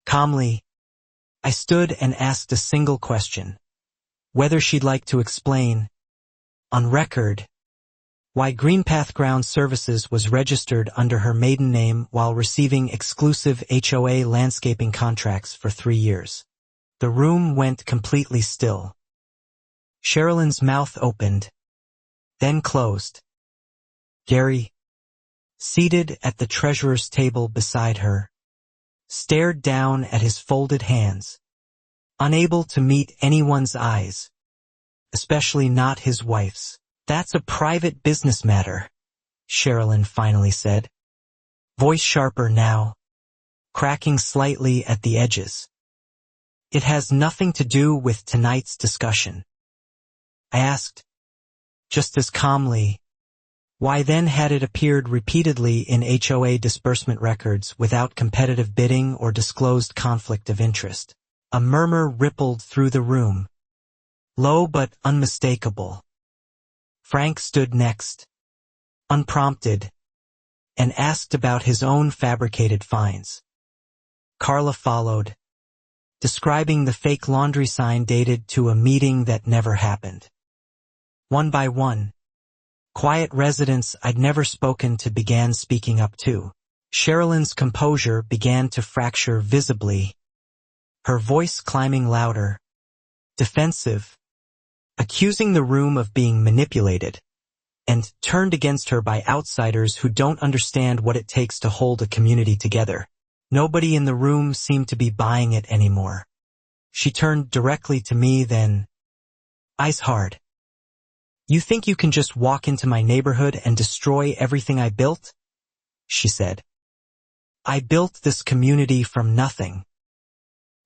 calmly, I stood and asked a single question, whether she'd like to explain, on record, why Greenpath Ground Services was registered under her maiden name while receiving exclusive HOA landscaping contracts for 3 years. The room went completely still. Sherilyn's mouth opened, then closed. Gary, seated at the treasurer's table beside her, stared down at his folded hands, unable to meet anyone's eyes, especially not his wife's. "That's a private business matter," Sherilyn finally said, voice sharper now, cracking slightly at the edges. "It has nothing to do with tonight's discussion." I asked, just as calmly, why then had it appeared repeatedly in HOA disbursement records without competitive bidding or disclosed conflict of interest? A murmur rippled through the room, low but unmistakable. Frank stood next, unprompted, and asked about his own fabricated finds. Carla followed, describing the fake laundry sign dated to a meeting that never happened. One by one, quiet residents I'd never spoken to began speaking up too. Sherilyn's composure began to fracture visibly, her voice climbing louder, defensive, accusing the room of being manipulated, and turned against her by outsiders who don't understand what it takes to hold a community together. Nobody in the room seemed to be buying it anymore. She turned directly to me then, eyes hard. "You think you can just walk into my neighborhood and destroy everything I built?" she said. "I built this community from nothing.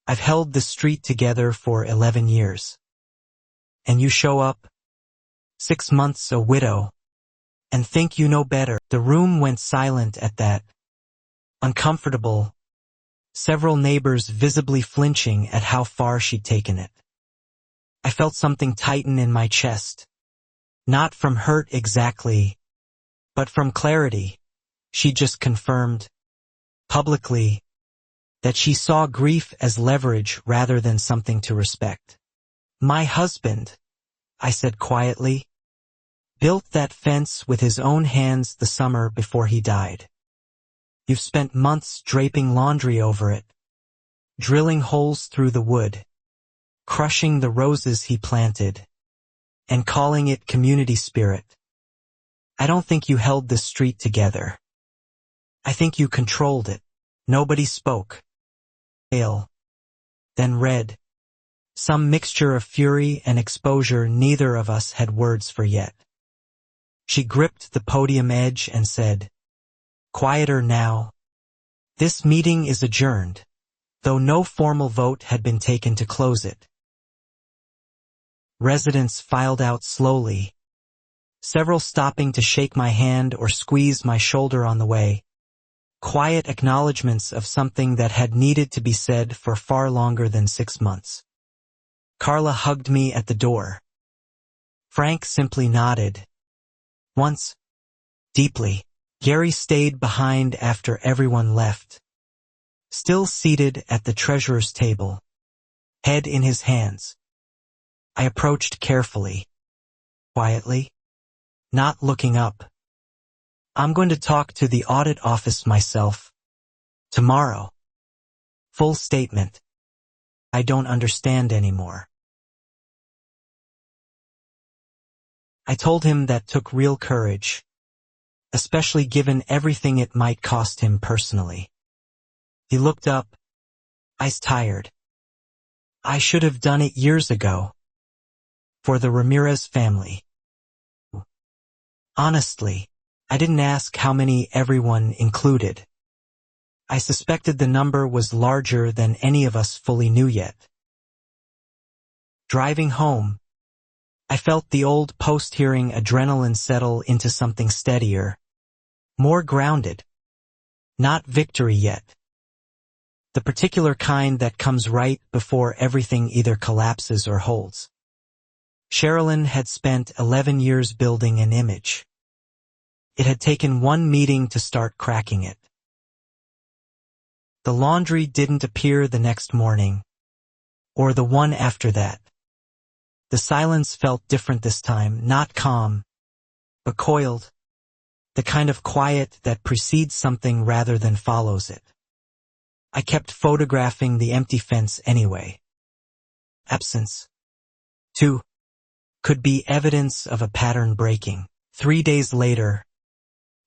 I've held the street together for 11 years. And you show up, 6 months a widow, and think you know better." The room went silent at that, uncomfortable, several neighbors visibly flinching at how far she'd taken it. I felt something tighten in my chest, not from hurt exactly, but from clarity. She just confirmed, publicly, that she saw grief as leverage rather than something to respect. "My husband," I said quietly, "built that fence with his own hands the summer before he died. You've spent months draping laundry over it, drilling holes through the wood, crushing the roses he planted, and calling it community spirit. I don't think you held the street together. I think you controlled it." Nobody spoke. Pale, then red, some mixture of fury and exposure neither of us had words for yet. She gripped the podium edge and said, quieter now, "This meeting is adjourned," though no formal vote had been taken to close it. Residents filed out slowly, several stopping to shake my hand or squeeze my shoulder on the way, quiet acknowledgments of something that had needed to be said for far longer than 6 months. Carla hugged me at the door. Frank simply nodded. Once, deeply. Gary stayed behind after everyone left, still seated at the treasurer's table, head in his hands. I approached carefully, quietly, not looking up. "I'm going to talk to the audit office myself, tomorrow." Full statement. I don't understand anymore. I told him that took real courage, especially given everything it might cost him personally. He looked up, eyes tired. "I should have done it years ago. For the Ramirez family." Honestly, I didn't ask how many everyone included. I suspected the number was larger than any of us fully knew yet. Driving home, I felt the old post-hearing adrenaline settle into something steadier, more grounded. Not victory yet. The particular kind that comes right before everything either collapses or holds. Sherilyn had spent 11 years building an image. It had taken one meeting to start cracking it. The laundry didn't appear the next morning, or the one after that. The silence felt different this time, not calm, but coiled, the kind of quiet that precedes something rather than follows it. I kept photographing the empty fence anyway. Absence, too, could be evidence of a pattern breaking. 3 days later,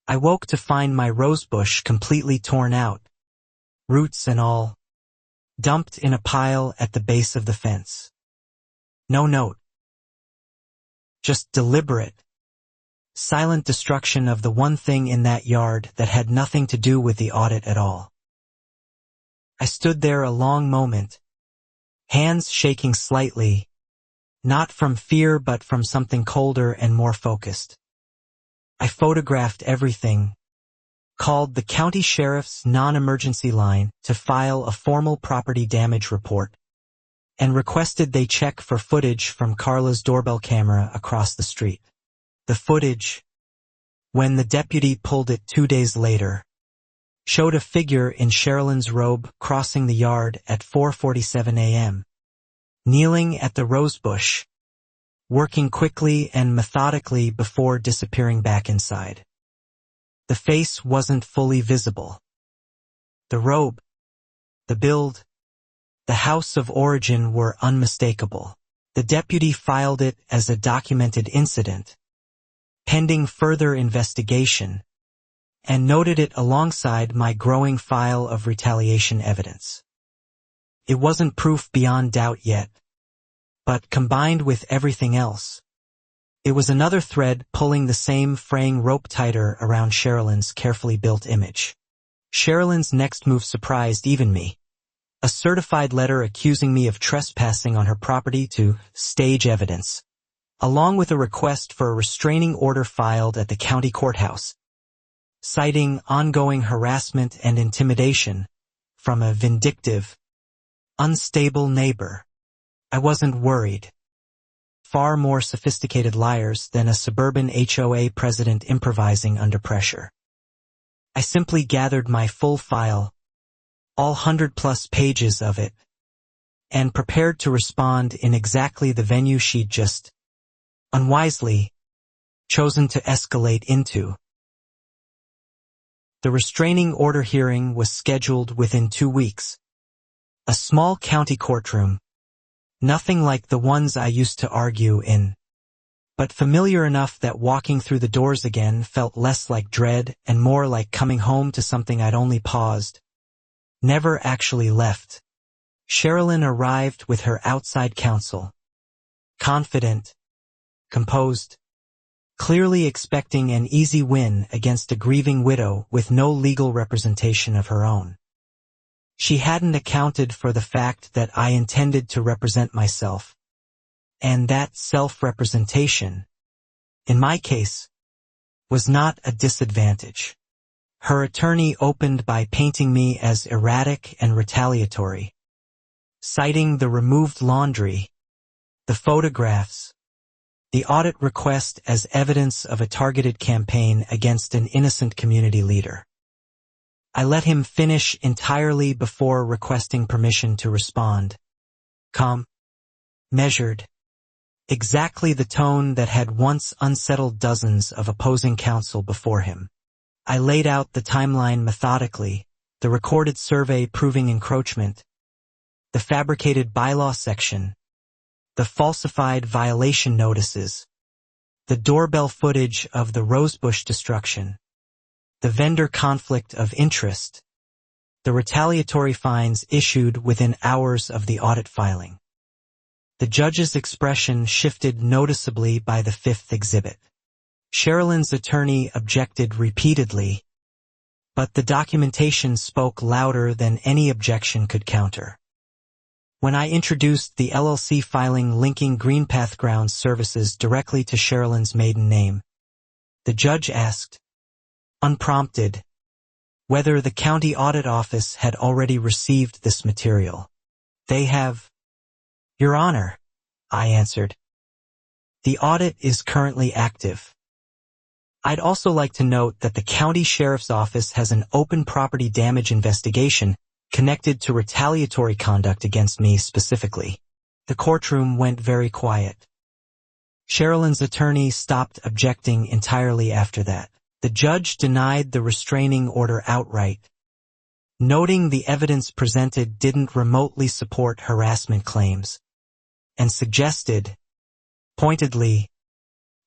I woke to find my rosebush completely torn out, roots and all, dumped in a pile at the base of the fence. No note. Just deliberate, silent destruction of the one thing in that yard that had nothing to do with the audit at all. I stood there a long moment, hands shaking slightly, not from fear but from something colder and more focused. I photographed everything, called the county sheriff's non-emergency line to file a formal property damage report, and requested they check for footage from Carla's doorbell camera across the street. The footage, when the deputy pulled it 2 days later, showed a figure in Sherilyn's robe crossing the yard at 4:47 a.m., kneeling at the rosebush, working quickly and methodically before disappearing back inside. The face wasn't fully visible. The robe, the build, the house of origin were unmistakable. The deputy filed it as a documented incident, pending further investigation, and noted it alongside my growing file of retaliation evidence. It wasn't proof beyond doubt yet, but combined with everything else, it was another thread pulling the same fraying rope tighter around Sherilyn's carefully built image. Sherilyn's next move surprised even me. A certified letter accusing me of trespassing on her property to stage evidence, along with a request for a restraining order filed at the county courthouse, citing ongoing harassment and intimidation from a vindictive, unstable neighbor. I wasn't worried. Far more sophisticated liars than a suburban HOA president improvising under pressure. I simply gathered my full file, all 100+ pages of it, and prepared to respond in exactly the venue she'd just, unwisely, chosen to escalate into. The restraining order hearing was scheduled within 2 weeks. A small county courtroom, nothing like the ones I used to argue in, but familiar enough that walking through the doors again felt less like dread and more like coming home to something I'd only paused, never actually left. Sherilyn arrived with her outside counsel, confident, composed, clearly expecting an easy win against a grieving widow with no legal representation of her own. She hadn't accounted for the fact that I intended to represent myself, and that self-representation, in my case, was not a disadvantage. Her attorney opened by painting me as erratic and retaliatory, citing the removed laundry, the photographs, the audit request as evidence of a targeted campaign against an innocent community leader. I let him finish entirely before requesting permission to respond. Calm, measured, exactly the tone that had once unsettled dozens of opposing counsel before him. I laid out the timeline methodically, the recorded survey proving encroachment, the fabricated bylaw section, the falsified violation notices, the doorbell footage of the rosebush destruction, the vendor conflict of interest, the retaliatory fines issued within hours of the audit filing. The judge's expression shifted noticeably by the fifth exhibit. Sherilyn's attorney objected repeatedly, but the documentation spoke louder than any objection could counter. When I introduced the LLC filing linking Greenpath Grounds services directly to Sherilyn's maiden name, the judge asked, unprompted, whether the county audit office had already received this material. They have, Your Honor, I answered. The audit is currently active. I'd also like to note that the county sheriff's office has an open property damage investigation connected to retaliatory conduct against me specifically. The courtroom went very quiet. Sherilyn's attorney stopped objecting entirely after that. The judge denied the restraining order outright, noting the evidence presented didn't remotely support harassment claims, and suggested, pointedly,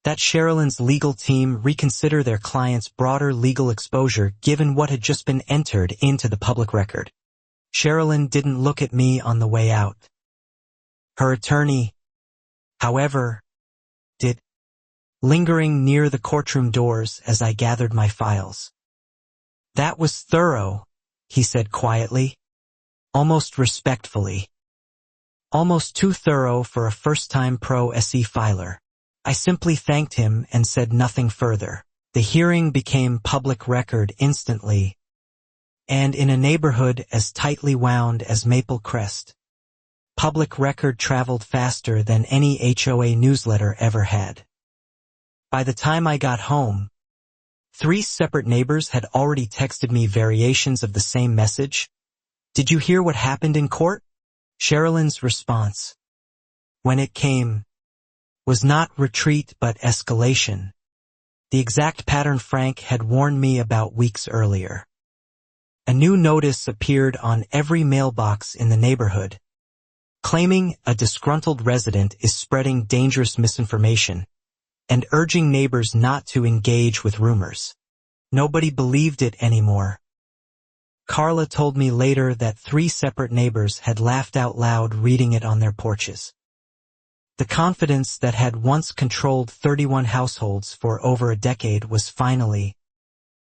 that Sherilyn's legal team reconsider their client's broader legal exposure given what had just been entered into the public record. Sherilyn didn't look at me on the way out. Her attorney, however, did, lingering near the courtroom doors as I gathered my files. "That was thorough," he said quietly, almost respectfully. Almost too thorough for a first-time pro se filer. I simply thanked him and said nothing further. The hearing became public record instantly, and in a neighborhood as tightly wound as Maple Crest, public record traveled faster than any HOA newsletter ever had. By the time I got home, 3 separate neighbors had already texted me variations of the same message. "Did you hear what happened in court?" Sherilyn's response, when it came, was not retreat but escalation, the exact pattern Frank had warned me about weeks earlier. A new notice appeared on every mailbox in the neighborhood, claiming a disgruntled resident is spreading dangerous misinformation and urging neighbors not to engage with rumors. Nobody believed it anymore. Carla told me later that 3 separate neighbors had laughed out loud reading it on their porches. The confidence that had once controlled 31 households for over a decade was finally,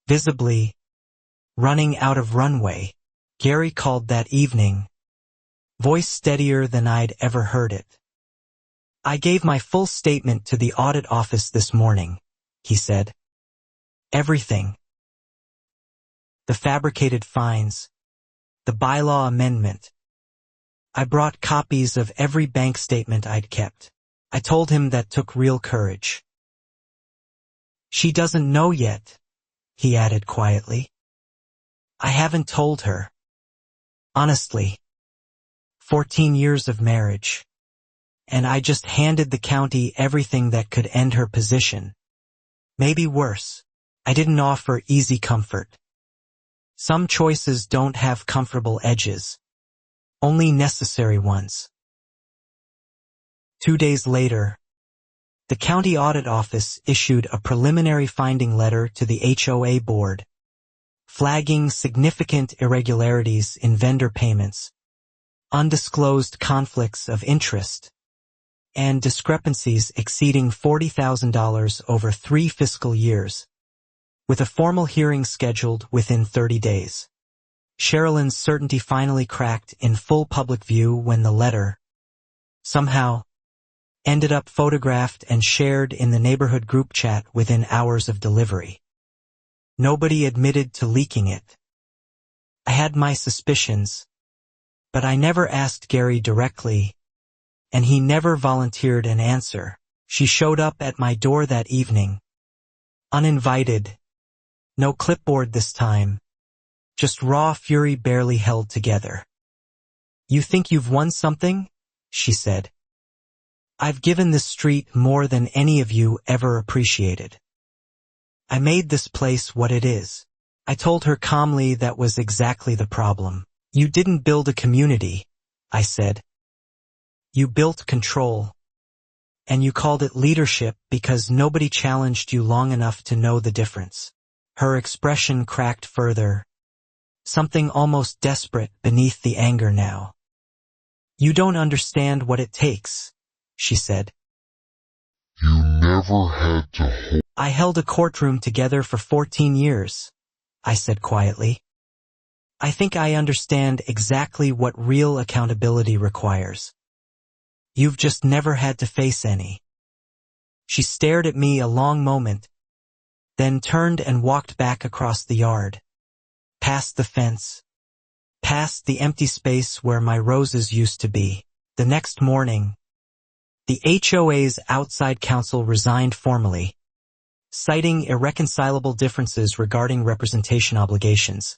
visibly, running out of runway. Gary called that evening, voice steadier than I'd ever heard it. "I gave my full statement to the audit office this morning," he said. "Everything. The fabricated fines, the bylaw amendment. I brought copies of every bank statement I'd kept." I told him that took real courage. "She doesn't know yet," he added quietly. "I haven't told her. Honestly. 14 years of marriage. And I just handed the county everything that could end her position. Maybe worse. I didn't offer easy comfort. Some choices don't have comfortable edges. Only necessary ones." 2 days later, the county audit office issued a preliminary finding letter to the HOA board, flagging significant irregularities in vendor payments, undisclosed conflicts of interest, and discrepancies exceeding $40,000 over 3 fiscal years, with a formal hearing scheduled within 30 days. Sherilyn's certainty finally cracked in full public view when the letter, somehow, ended up photographed and shared in the neighborhood group chat within hours of delivery. Nobody admitted to leaking it. I had my suspicions, but I never asked Gary directly, and he never volunteered an answer. She showed up at my door that evening, uninvited, no clipboard this time, just raw fury barely held together. "You think you've won something?" she said. "I've given this street more than any of you ever appreciated. I made this place what it is." I told her calmly that was exactly the problem. "You didn't build a community," I said. "You built control. And you called it leadership because nobody challenged you long enough to know the difference." Her expression cracked further, something almost desperate beneath the anger now. "You don't understand what it takes," she said. "You never had to hold." "I held a courtroom together for 14 years, I said quietly. "I think I understand exactly what real accountability requires. You've just never had to face any." She stared at me a long moment, then turned and walked back across the yard, past the fence, past the empty space where my roses used to be. The next morning, the HOA's outside counsel resigned formally, citing irreconcilable differences regarding representation obligations,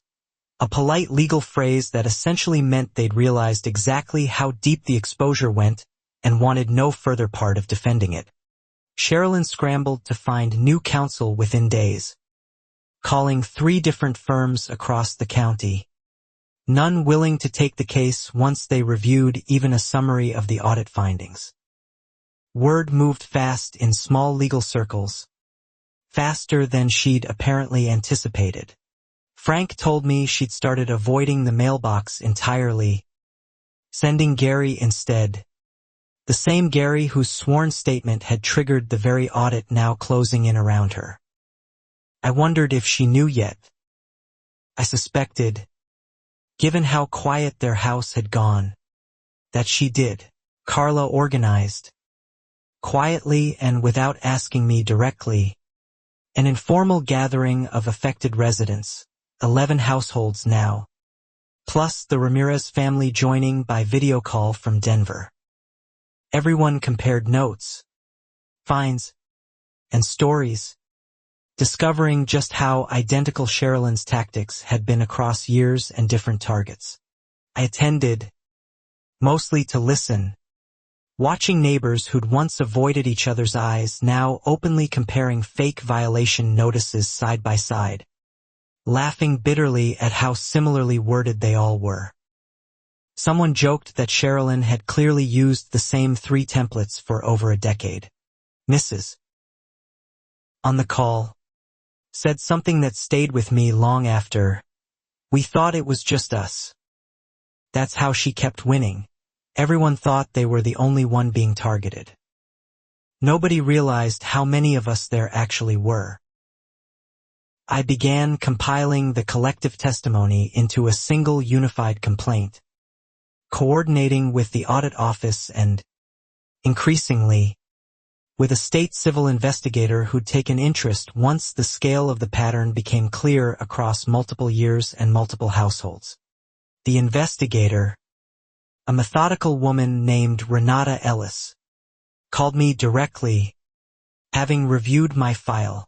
a polite legal phrase that essentially meant they'd realized exactly how deep the exposure went and wanted no further part of defending it. Sherilyn scrambled to find new counsel within days, calling 3 different firms across the county, none willing to take the case once they reviewed even a summary of the audit findings. Word moved fast in small legal circles, faster than she'd apparently anticipated. Frank told me she'd started avoiding the mailbox entirely, sending Gary instead. The same Gary whose sworn statement had triggered the very audit now closing in around her. I wondered if she knew yet. I suspected, given how quiet their house had gone, that she did. Carla organized, quietly and without asking me directly, an informal gathering of affected residents, 11 households now, plus the Ramirez family joining by video call from Denver. Everyone compared notes, finds, and stories, discovering just how identical Sherilyn's tactics had been across years and different targets. I attended, mostly to listen, watching neighbors who'd once avoided each other's eyes now openly comparing fake violation notices side by side, laughing bitterly at how similarly worded they all were. Someone joked that Sherilyn had clearly used the same 3 templates for over a decade. Mrs. on the call said something that stayed with me long after. We thought it was just us. That's how she kept winning. Everyone thought they were the only one being targeted. Nobody realized how many of us there actually were. I began compiling the collective testimony into a single unified complaint, coordinating with the audit office and, increasingly, with a state civil investigator who'd taken interest once the scale of the pattern became clear across multiple years and multiple households. The investigator, a methodical woman named Renata Ellis, called me directly, having reviewed my file.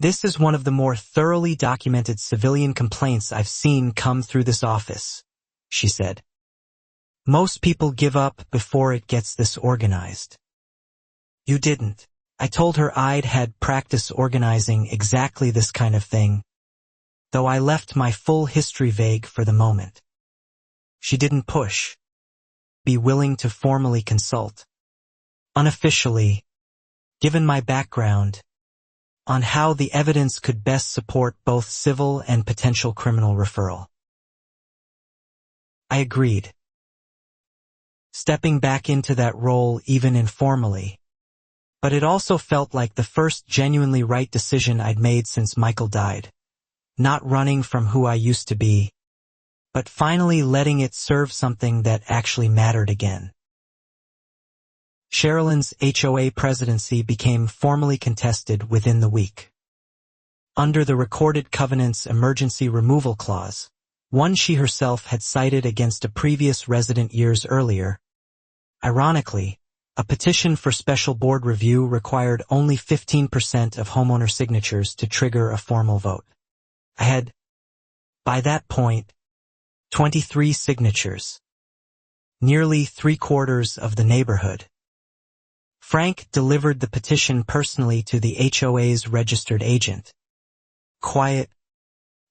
This is one of the more thoroughly documented civilian complaints I've seen come through this office, she said. Most people give up before it gets this organized. You didn't. I told her I'd had practice organizing exactly this kind of thing, though I left my full history vague for the moment. She didn't push, be willing to formally consult, unofficially, given my background, on how the evidence could best support both civil and potential criminal referral. I agreed, stepping back into that role even informally. But it also felt like the first genuinely right decision I'd made since Michael died. Not running from who I used to be, but finally letting it serve something that actually mattered again. Sherilyn's HOA presidency became formally contested within the week. Under the recorded covenant's emergency removal clause, one she herself had cited against a previous resident years earlier, ironically, a petition for special board review required only 15% of homeowner signatures to trigger a formal vote. I had, by that point, 23 signatures, nearly 3/4 of the neighborhood. Frank delivered the petition personally to the HOA's registered agent. Quiet,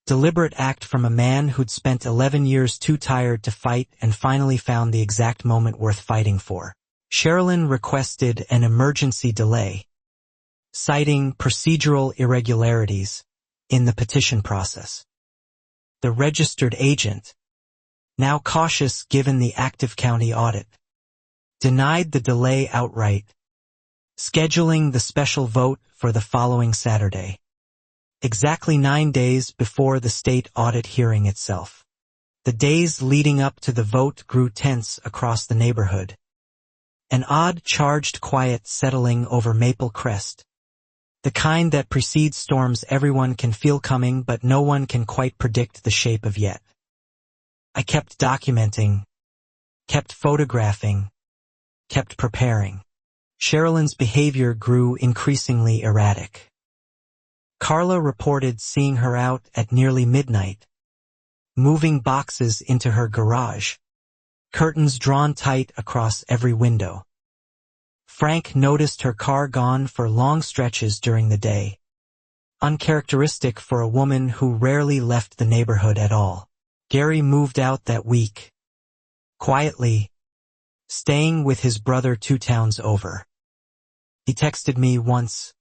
deliberate act from a man who'd spent 11 years too tired to fight and finally found the exact moment worth fighting for. Sherilyn requested an emergency delay, citing procedural irregularities in the petition process. The registered agent, now cautious given the active county audit, denied the delay outright, scheduling the special vote for the following Saturday, exactly 9 days before the state audit hearing itself. The days leading up to the vote grew tense across the neighborhood. An odd charged quiet settling over Maple Crest, the kind that precedes storms everyone can feel coming but no one can quite predict the shape of yet. I kept documenting, kept photographing, kept preparing. Sherilyn's behavior grew increasingly erratic. Carla reported seeing her out at nearly midnight, moving boxes into her garage, curtains drawn tight across every window. Frank noticed her car gone for long stretches during the day, uncharacteristic for a woman who rarely left the neighborhood at all. Gary moved out that week, quietly, staying with his brother 2 towns over. He texted me once,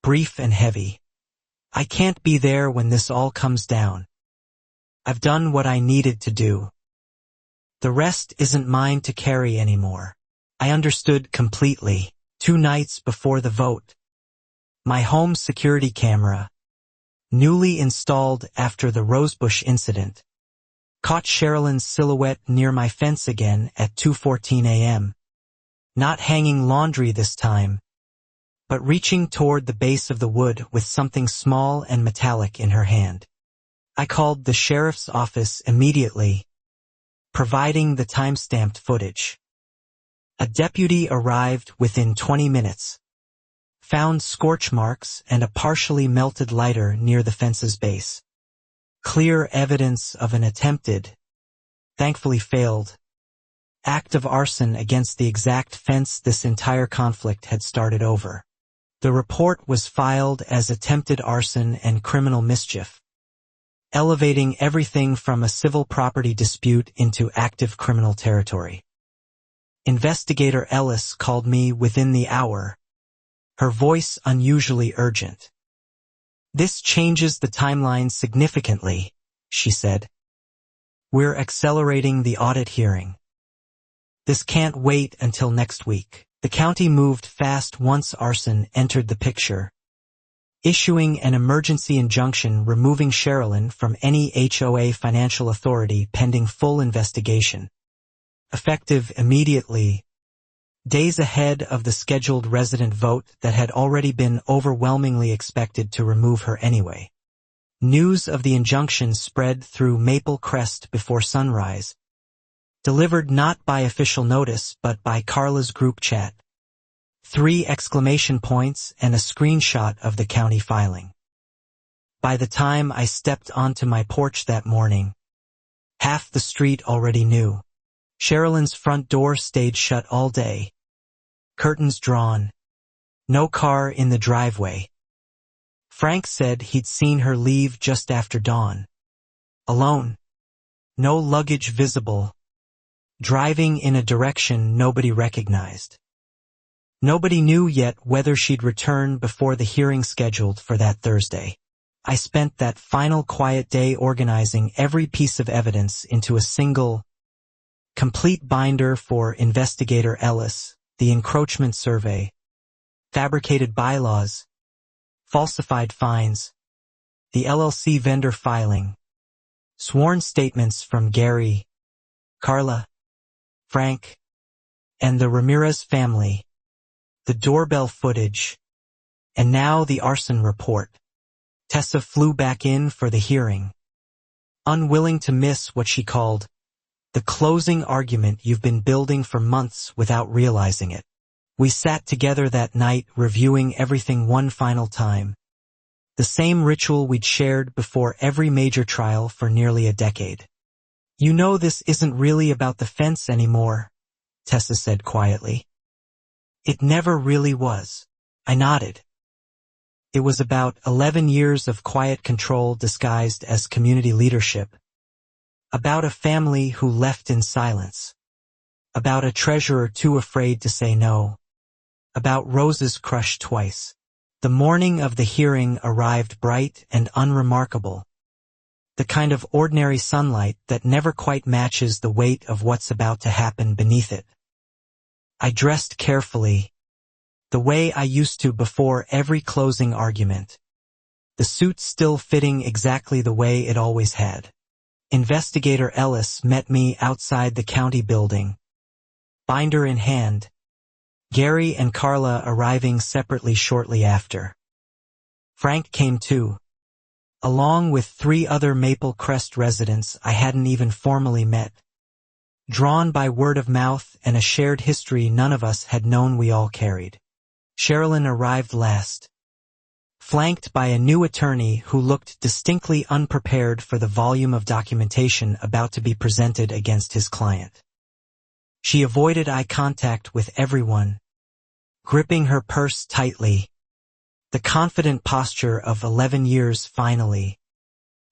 brief and heavy. I can't be there when this all comes down. I've done what I needed to do. The rest isn't mine to carry anymore. I understood completely. 2 nights before the vote, my home security camera, newly installed after the Rosebush incident, caught Sherilyn's silhouette near my fence again at 2:14 a.m., not hanging laundry this time, but reaching toward the base of the wood with something small and metallic in her hand. I called the sheriff's office immediately, providing the time-stamped footage. A deputy arrived within 20 minutes, found scorch marks and a partially melted lighter near the fence's base. Clear evidence of an attempted, thankfully failed, act of arson against the exact fence this entire conflict had started over. The report was filed as attempted arson and criminal mischief, elevating everything from a civil property dispute into active criminal territory. Investigator Ellis called me within the hour, her voice unusually urgent. "This changes the timeline significantly," she said. "We're accelerating the audit hearing. This can't wait until next week." The county moved fast once arson entered the picture, issuing an emergency injunction removing Sherilyn from any HOA financial authority pending full investigation. Effective immediately, days ahead of the scheduled resident vote that had already been overwhelmingly expected to remove her anyway. News of the injunction spread through Maple Crest before sunrise, delivered not by official notice but by Carla's group chat. 3 exclamation points and a screenshot of the county filing. By the time I stepped onto my porch that morning, half the street already knew. Sherilyn's front door stayed shut all day. Curtains drawn. No car in the driveway. Frank said he'd seen her leave just after dawn. Alone. No luggage visible. Driving in a direction nobody recognized. Nobody knew yet whether she'd return before the hearing scheduled for that Thursday. I spent that final quiet day organizing every piece of evidence into a single, complete binder for Investigator Ellis, the encroachment survey, fabricated bylaws, falsified fines, the LLC vendor filing, sworn statements from Gary, Carla, Frank, and the Ramirez family, the doorbell footage, and now the arson report. Tessa flew back in for the hearing, unwilling to miss what she called the closing argument you've been building for months without realizing it. We sat together that night reviewing everything one final time. The same ritual we'd shared before every major trial for nearly a decade. "You know this isn't really about the fence anymore," Tessa said quietly. "It never really was." I nodded. It was about 11 years of quiet control disguised as community leadership. About a family who left in silence. About a treasurer too afraid to say no. About roses crushed twice. The morning of the hearing arrived bright and unremarkable. The kind of ordinary sunlight that never quite matches the weight of what's about to happen beneath it. I dressed carefully, the way I used to before every closing argument. The suit still fitting exactly the way it always had. Investigator Ellis met me outside the county building, binder in hand, Gary and Carla arriving separately shortly after. Frank came too, along with 3 other Maple Crest residents I hadn't even formally met. Drawn by word of mouth and a shared history none of us had known we all carried. Sherilyn arrived last, flanked by a new attorney who looked distinctly unprepared for the volume of documentation about to be presented against his client. She avoided eye contact with everyone, gripping her purse tightly, the confident posture of 11 years finally,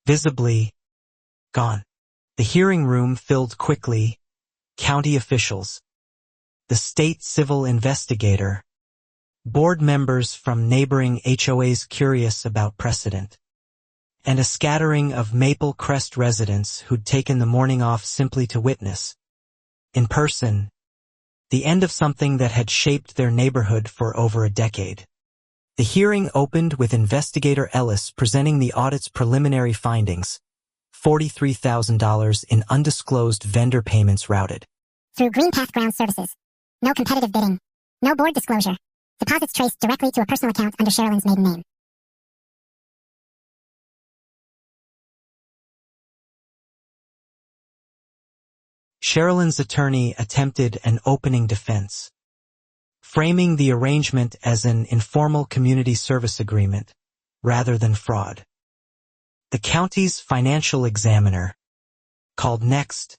visibly, gone. The hearing room filled quickly, county officials, the state civil investigator, board members from neighboring HOAs curious about precedent, and a scattering of Maple Crest residents who'd taken the morning off simply to witness, in person, the end of something that had shaped their neighborhood for over a decade. The hearing opened with Investigator Ellis presenting the audit's preliminary findings: $43,000 in undisclosed vendor payments routed through Greenpath Ground Services. No competitive bidding. No board disclosure. Deposits traced directly to a personal account under Sherilyn's maiden name. Sherilyn's attorney attempted an opening defense, framing the arrangement as an informal community service agreement rather than fraud. The county's financial examiner, called next,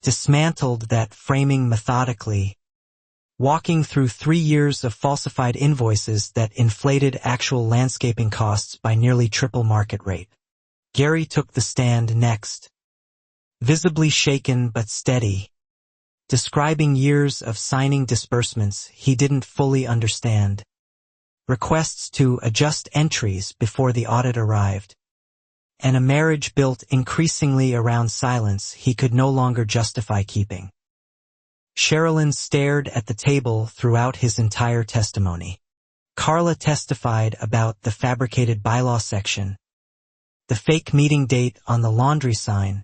dismantled that framing methodically, walking through 3 years of falsified invoices that inflated actual landscaping costs by nearly triple market rate. Gary took the stand next, visibly shaken but steady, describing years of signing disbursements he didn't fully understand, requests to adjust entries before the audit arrived, and a marriage built increasingly around silence he could no longer justify keeping. Sherilyn stared at the table throughout his entire testimony. Carla testified about the fabricated bylaw section, the fake meeting date on the laundry sign,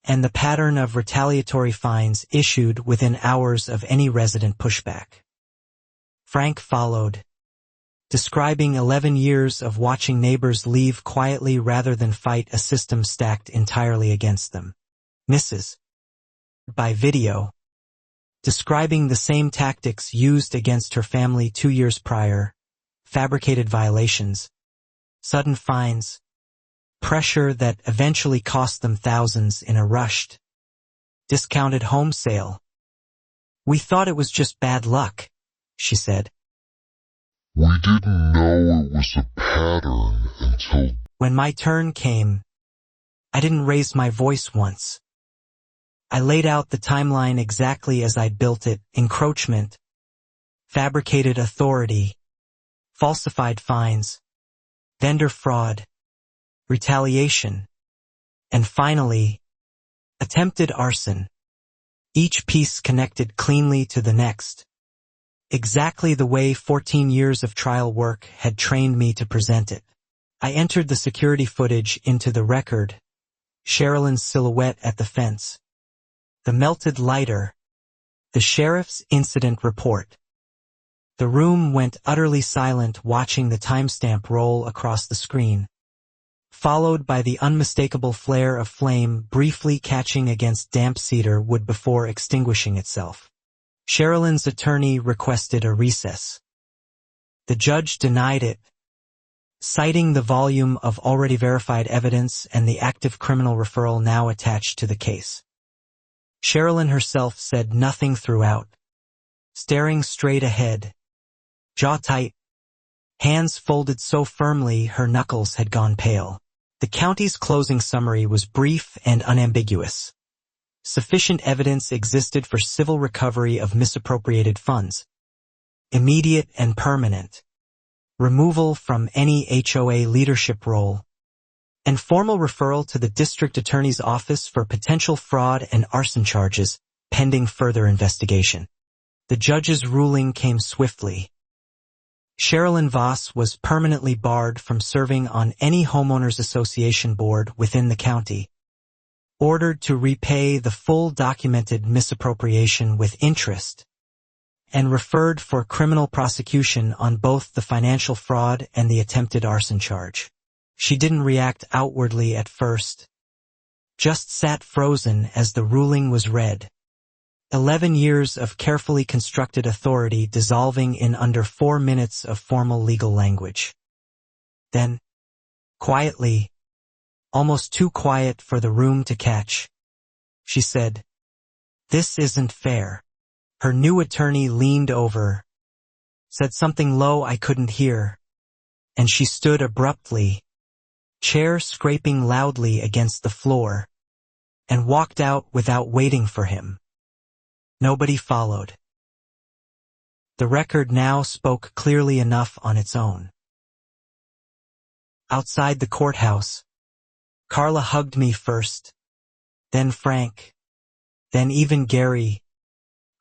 and the pattern of retaliatory fines issued within hours of any resident pushback. Frank followed, describing 11 years of watching neighbors leave quietly rather than fight a system stacked entirely against them. Mrs. by video, describing the same tactics used against her family 2 years prior: fabricated violations, sudden fines, pressure that eventually cost them thousands in a rushed, discounted home sale. "We thought it was just bad luck," she said. "We didn't know it was a pattern until..." "When my turn came, I didn't raise my voice once. I laid out the timeline exactly as I'd built it: encroachment, fabricated authority, falsified fines, vendor fraud, retaliation, and finally, attempted arson. Each piece connected cleanly to the next, exactly the way 14 years of trial work had trained me to present it. I entered the security footage into the record: Sherilyn's silhouette at the fence, the melted lighter, the sheriff's incident report. The room went utterly silent watching the timestamp roll across the screen, followed by the unmistakable flare of flame briefly catching against damp cedar wood before extinguishing itself. Sherilyn's attorney requested a recess. The judge denied it, citing the volume of already verified evidence and the active criminal referral now attached to the case. Sherilyn herself said nothing throughout, staring straight ahead, jaw tight, hands folded so firmly her knuckles had gone pale. The county's closing summary was brief and unambiguous. Sufficient evidence existed for civil recovery of misappropriated funds, immediate and permanent, removal from any HOA leadership role, and formal referral to the district attorney's office for potential fraud and arson charges, pending further investigation. The judge's ruling came swiftly. Sherilyn Voss was permanently barred from serving on any homeowners association board within the county, ordered to repay the full documented misappropriation with interest, and referred for criminal prosecution on both the financial fraud and the attempted arson charge. She didn't react outwardly at first, just sat frozen as the ruling was read. 11 years of carefully constructed authority dissolving in under 4 minutes of formal legal language. Then, quietly, almost too quiet for the room to catch, she said, "This isn't fair." Her new attorney leaned over, said something low I couldn't hear, and she stood abruptly, chair scraping loudly against the floor, and walked out without waiting for him. Nobody followed. The record now spoke clearly enough on its own. Outside the courthouse, Carla hugged me first, then Frank, then even Gary,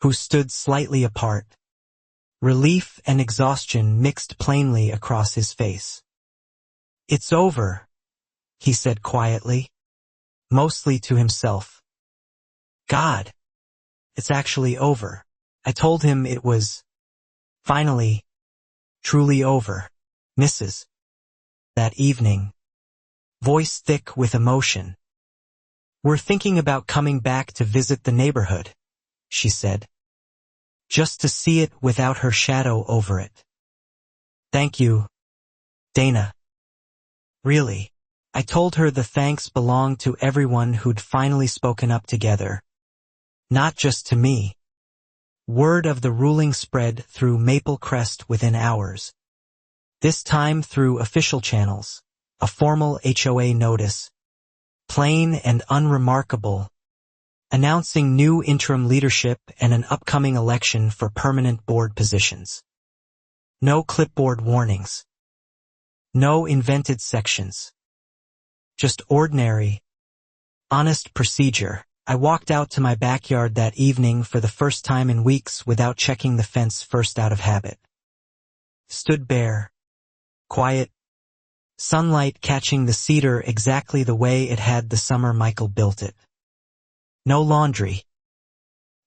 who stood slightly apart. Relief and exhaustion mixed plainly across his face. "It's over," he said quietly, mostly to himself. "God, it's actually over." I told him it was, finally, truly over. Mrs. That evening, voice thick with emotion. "We're thinking about coming back to visit the neighborhood," she said, just to see it without her shadow over it. "Thank you, Dana." Really, I told her the thanks belonged to everyone who'd finally spoken up together, not just to me. Word of the ruling spread through Maple Crest within hours. This time through official channels, a formal HOA notice, plain and unremarkable, announcing new interim leadership and an upcoming election for permanent board positions. No clipboard warnings. No invented sections. Just ordinary, honest procedure. I walked out to my backyard that evening for the first time in weeks without checking the fence first out of habit. Stood bare, quiet, sunlight catching the cedar exactly the way it had the summer Michael built it. No laundry.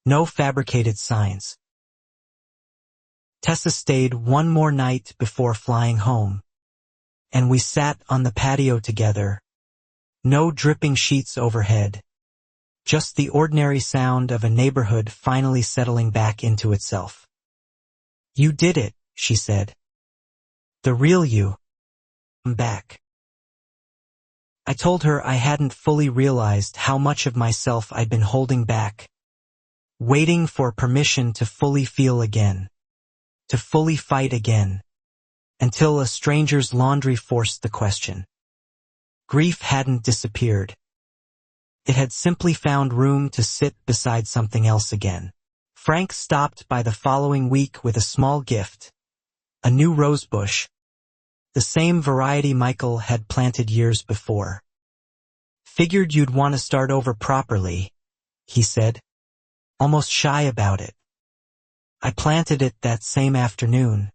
No fabricated signs. Tessa stayed one more night before flying home, and we sat on the patio together. No dripping sheets overhead. Just the ordinary sound of a neighborhood finally settling back into itself. "You did it," she said. "The real you. I'm back." I told her I hadn't fully realized how much of myself I'd been holding back, waiting for permission to fully feel again, to fully fight again, until a stranger's laundry forced the question. Grief hadn't disappeared. It had simply found room to sit beside something else again. Frank stopped by the following week with a small gift, a new rosebush, the same variety Michael had planted years before. "Figured you'd want to start over properly," he said, almost shy about it. I planted it that same afternoon,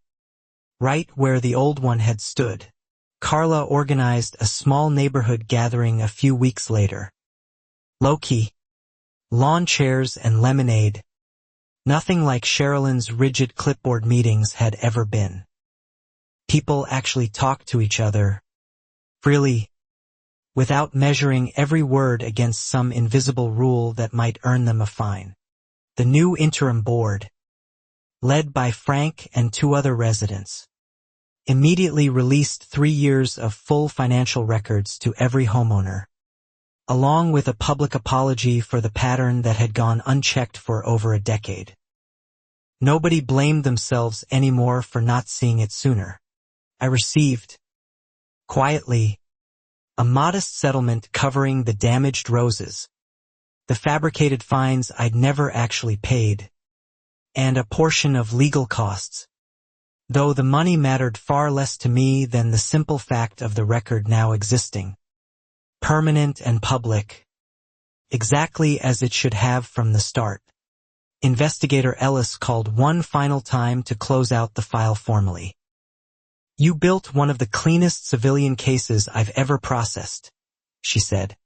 right where the old one had stood. Carla organized a small neighborhood gathering a few weeks later. Low-key, lawn chairs and lemonade, nothing like Sherilyn's rigid clipboard meetings had ever been. People actually talked to each other, freely, without measuring every word against some invisible rule that might earn them a fine. The new interim board, led by Frank and two other residents, immediately released 3 years of full financial records to every homeowner, along with a public apology for the pattern that had gone unchecked for over a decade. Nobody blamed themselves anymore for not seeing it sooner. I received, quietly, a modest settlement covering the damaged roses, the fabricated fines I'd never actually paid, and a portion of legal costs, though the money mattered far less to me than the simple fact of the record now existing. Permanent and public, exactly as it should have from the start. Investigator Ellis called one final time to close out the file formally. "You built one of the cleanest civilian cases I've ever processed," she said.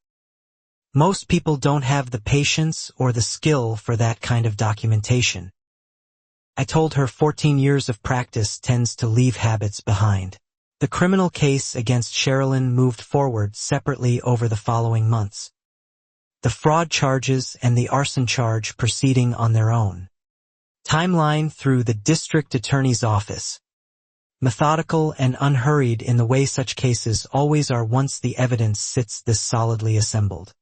"Most people don't have the patience or the skill for that kind of documentation." I told her 14 years of practice tends to leave habits behind. The criminal case against Sherilyn moved forward separately over the following months. The fraud charges and the arson charge proceeding on their own. Timeline through the district attorney's office. Methodical and unhurried in the way such cases always are once the evidence sits this solidly assembled.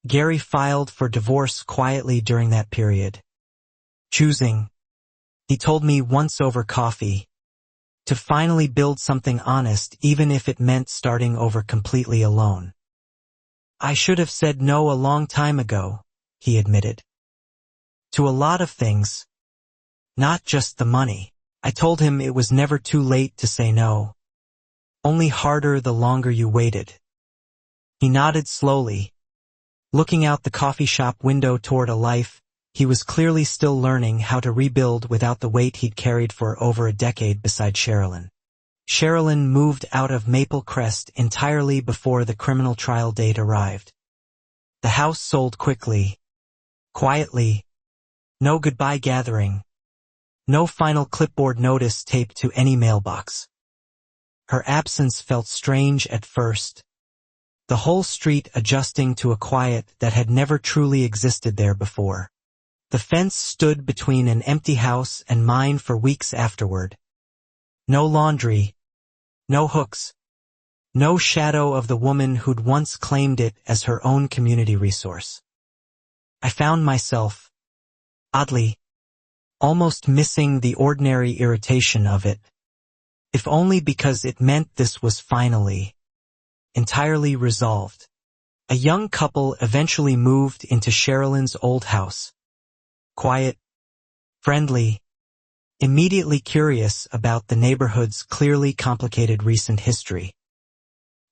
Gary filed for divorce quietly during that period, choosing, he told me once over coffee, to finally build something honest even if it meant starting over completely alone. "I should have said no a long time ago," he admitted. "To a lot of things, Not just the money. I told him it was never too late to say no. Only harder the longer you waited. He nodded slowly, looking out the coffee shop window toward a life he was clearly still learning how to rebuild without the weight he'd carried for over a decade beside Sherilyn. Sherilyn moved out of Maple Crest entirely before the criminal trial date arrived. The house sold quickly, quietly, no goodbye gathering, no final clipboard notice taped to any mailbox. Her absence felt strange at first, the whole street adjusting to a quiet that had never truly existed there before. The fence stood between an empty house and mine for weeks afterward. No laundry, no hooks, no shadow of the woman who'd once claimed it as her own community resource. I found myself, oddly, almost missing the ordinary irritation of it, if only because it meant this was finally, entirely resolved. A young couple eventually moved into Sherilyn's old house. Quiet, friendly, immediately curious about the neighborhood's clearly complicated recent history.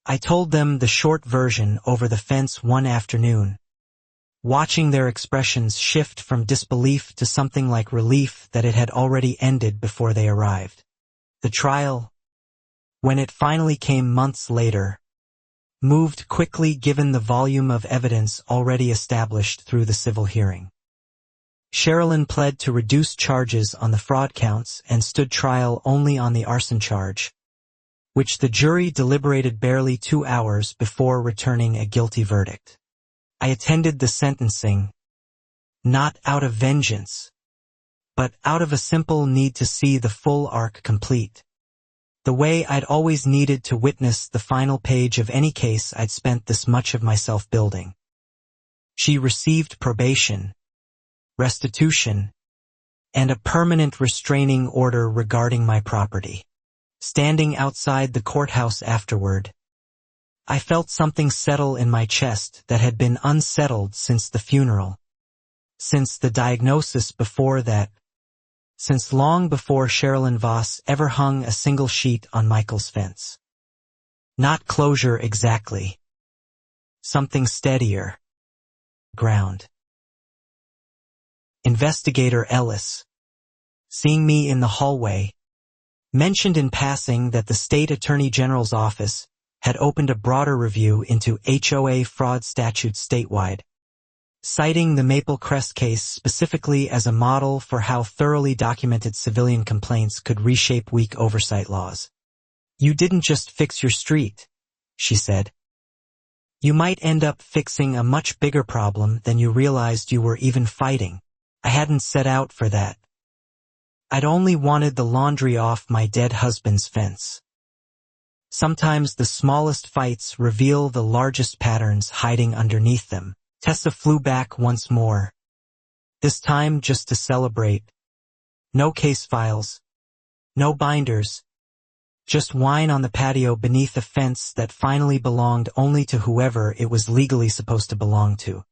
I told them the short version over the fence one afternoon, watching their expressions shift from disbelief to something like relief that it had already ended before they arrived. The trial, when it finally came months later, moved quickly given the volume of evidence already established through the civil hearing. Sherilyn pled to reduce charges on the fraud counts and stood trial only on the arson charge, which the jury deliberated barely 2 hours before returning a guilty verdict. I attended the sentencing, not out of vengeance, but out of a simple need to see the full arc complete. The way I'd always needed to witness the final page of any case I'd spent this much of myself building. She received probation, restitution, and a permanent restraining order regarding my property. Standing outside the courthouse afterward, I felt something settle in my chest that had been unsettled since the funeral, since the diagnosis before that, since long before Sherilyn Voss ever hung a single sheet on Michael's fence. Not closure exactly. Something steadier. Ground. Investigator Ellis, seeing me in the hallway, mentioned in passing that the state attorney general's office had opened a broader review into HOA fraud statutes statewide, citing the Maple Crest case specifically as a model for how thoroughly documented civilian complaints could reshape weak oversight laws. You didn't just fix your street, she said. You might end up fixing a much bigger problem than you realized you were even fighting. I hadn't set out for that. I'd only wanted the laundry off my dead husband's fence. Sometimes the smallest fights reveal the largest patterns hiding underneath them. Tessa flew back once more, this time just to celebrate. No case files, no binders, just wine on the patio beneath a fence that finally belonged only to whoever it was legally supposed to belong to.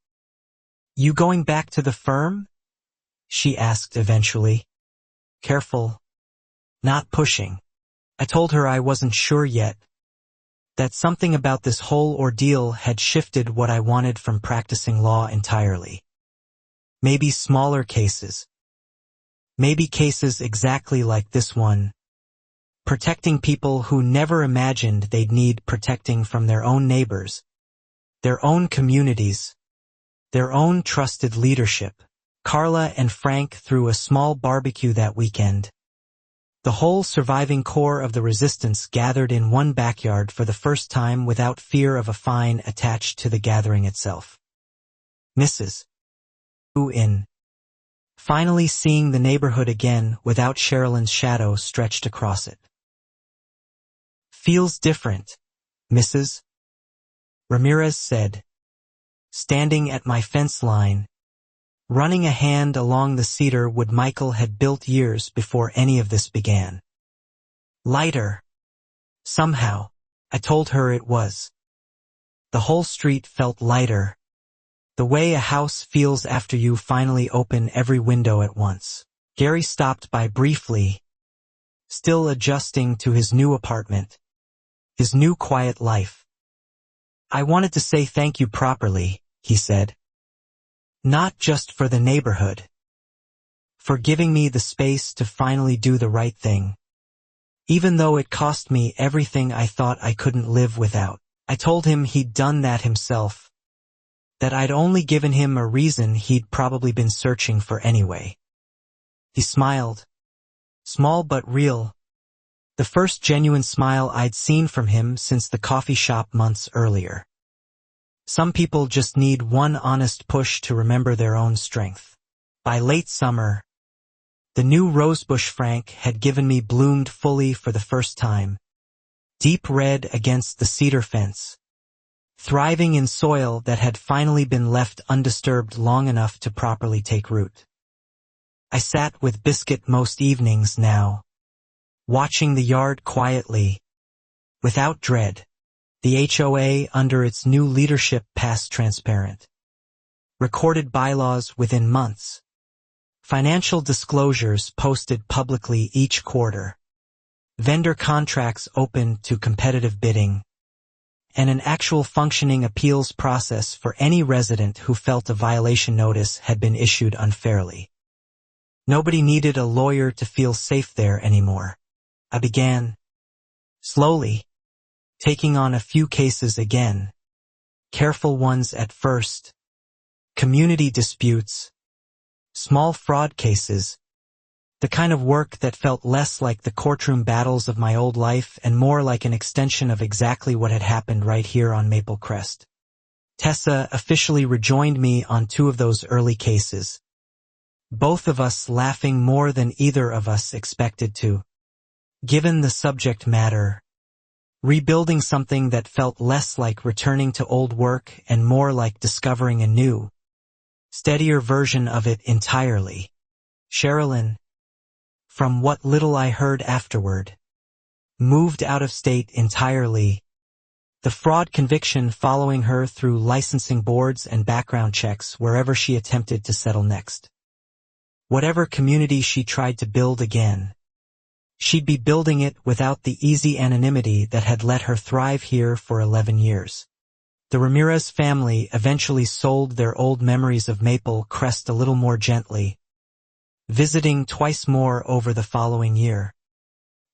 You going back to the firm? She asked eventually. Careful. Not pushing. I told her I wasn't sure yet. That something about this whole ordeal had shifted what I wanted from practicing law entirely. Maybe smaller cases. Maybe cases exactly like this one. Protecting people who never imagined they'd need protecting from their own neighbors, their own communities, their own trusted leadership. Carla and Frank threw a small barbecue that weekend. The whole surviving core of the resistance gathered in one backyard for the first time without fear of a fine attached to the gathering itself. Mrs. in. Finally seeing the neighborhood again without Sherilyn's shadow stretched across it. Feels different, Mrs. Ramirez said, standing at my fence line, running a hand along the cedar wood Michael had built years before any of this began. Lighter. Somehow, I told her it was. The whole street felt lighter, the way a house feels after you finally open every window at once. Gary stopped by briefly, still adjusting to his new apartment, his new quiet life. "I wanted to say thank you properly," he said. "Not just for the neighborhood. For giving me the space to finally do the right thing. Even though it cost me everything I thought I couldn't live without." I told him he'd done that himself, that I'd only given him a reason he'd probably been searching for anyway. He smiled. Small but real. The first genuine smile I'd seen from him since the coffee shop months earlier. Some people just need one honest push to remember their own strength. By late summer, the new rosebush Frank had given me bloomed fully for the first time, deep red against the cedar fence, thriving in soil that had finally been left undisturbed long enough to properly take root. I sat with Biscuit most evenings now, watching the yard quietly, without dread, the HOA under its new leadership passed transparent. Recorded bylaws within months. Financial disclosures posted publicly each quarter. Vendor contracts open to competitive bidding. And an actual functioning appeals process for any resident who felt a violation notice had been issued unfairly. Nobody needed a lawyer to feel safe there anymore. I began, slowly, taking on a few cases again. Careful ones at first. Community disputes. Small fraud cases. The kind of work that felt less like the courtroom battles of my old life and more like an extension of exactly what had happened right here on Maple Crest. Tessa officially rejoined me on 2 of those early cases. Both of us laughing more than either of us expected to. Given the subject matter, rebuilding something that felt less like returning to old work and more like discovering a new, steadier version of it entirely. Sherilyn, from what little I heard afterward, moved out of state entirely, the fraud conviction following her through licensing boards and background checks wherever she attempted to settle next. Whatever community she tried to build again, she'd be building it without the easy anonymity that had let her thrive here for 11 years. The Ramirez family eventually sold their old memories of Maple Crest a little more gently, visiting twice more over the following year.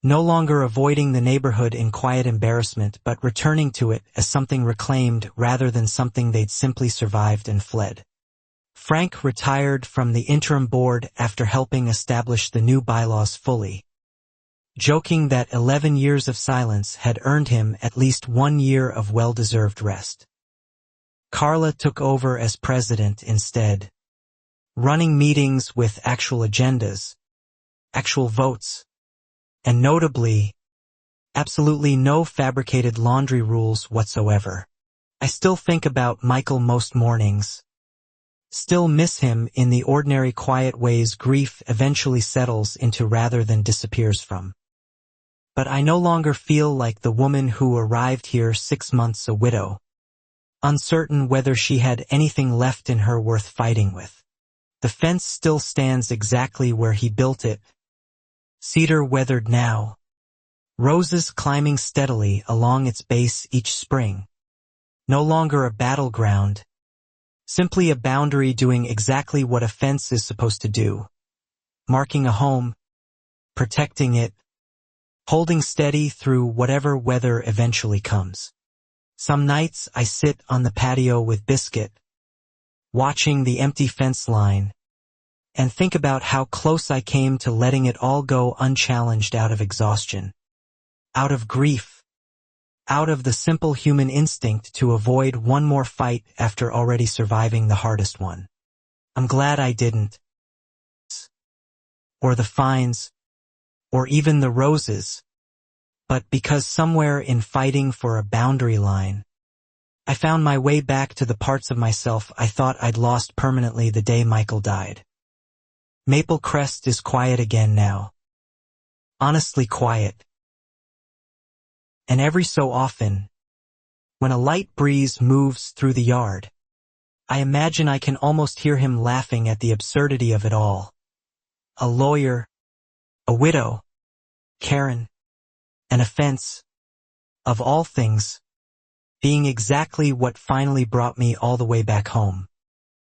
No longer avoiding the neighborhood in quiet embarrassment but returning to it as something reclaimed rather than something they'd simply survived and fled. Frank retired from the interim board after helping establish the new bylaws fully, joking that 11 years of silence had earned him at least 1 year of well-deserved rest. Carla took over as president instead, running meetings with actual agendas, actual votes, and notably, absolutely no fabricated laundry rules whatsoever. I still think about Michael most mornings, still miss him in the ordinary quiet ways grief eventually settles into rather than disappears from. But I no longer feel like the woman who arrived here 6 months a widow, uncertain whether she had anything left in her worth fighting with. The fence still stands exactly where he built it, cedar weathered now, roses climbing steadily along its base each spring. No longer a battleground, simply a boundary doing exactly what a fence is supposed to do, marking a home, protecting it, holding steady through whatever weather eventually comes. Some nights I sit on the patio with Biscuit, watching the empty fence line, and think about how close I came to letting it all go unchallenged out of exhaustion, out of grief, out of the simple human instinct to avoid one more fight after already surviving the hardest one. I'm glad I didn't. Or the fines, or even the roses, but because somewhere in fighting for a boundary line, I found my way back to the parts of myself I thought I'd lost permanently the day Michael died. Maple Crest is quiet again now. Honestly quiet. And every so often, when a light breeze moves through the yard, I imagine I can almost hear him laughing at the absurdity of it all. a lawyer, a widow, Karen, an offense, of all things, being exactly what finally brought me all the way back home.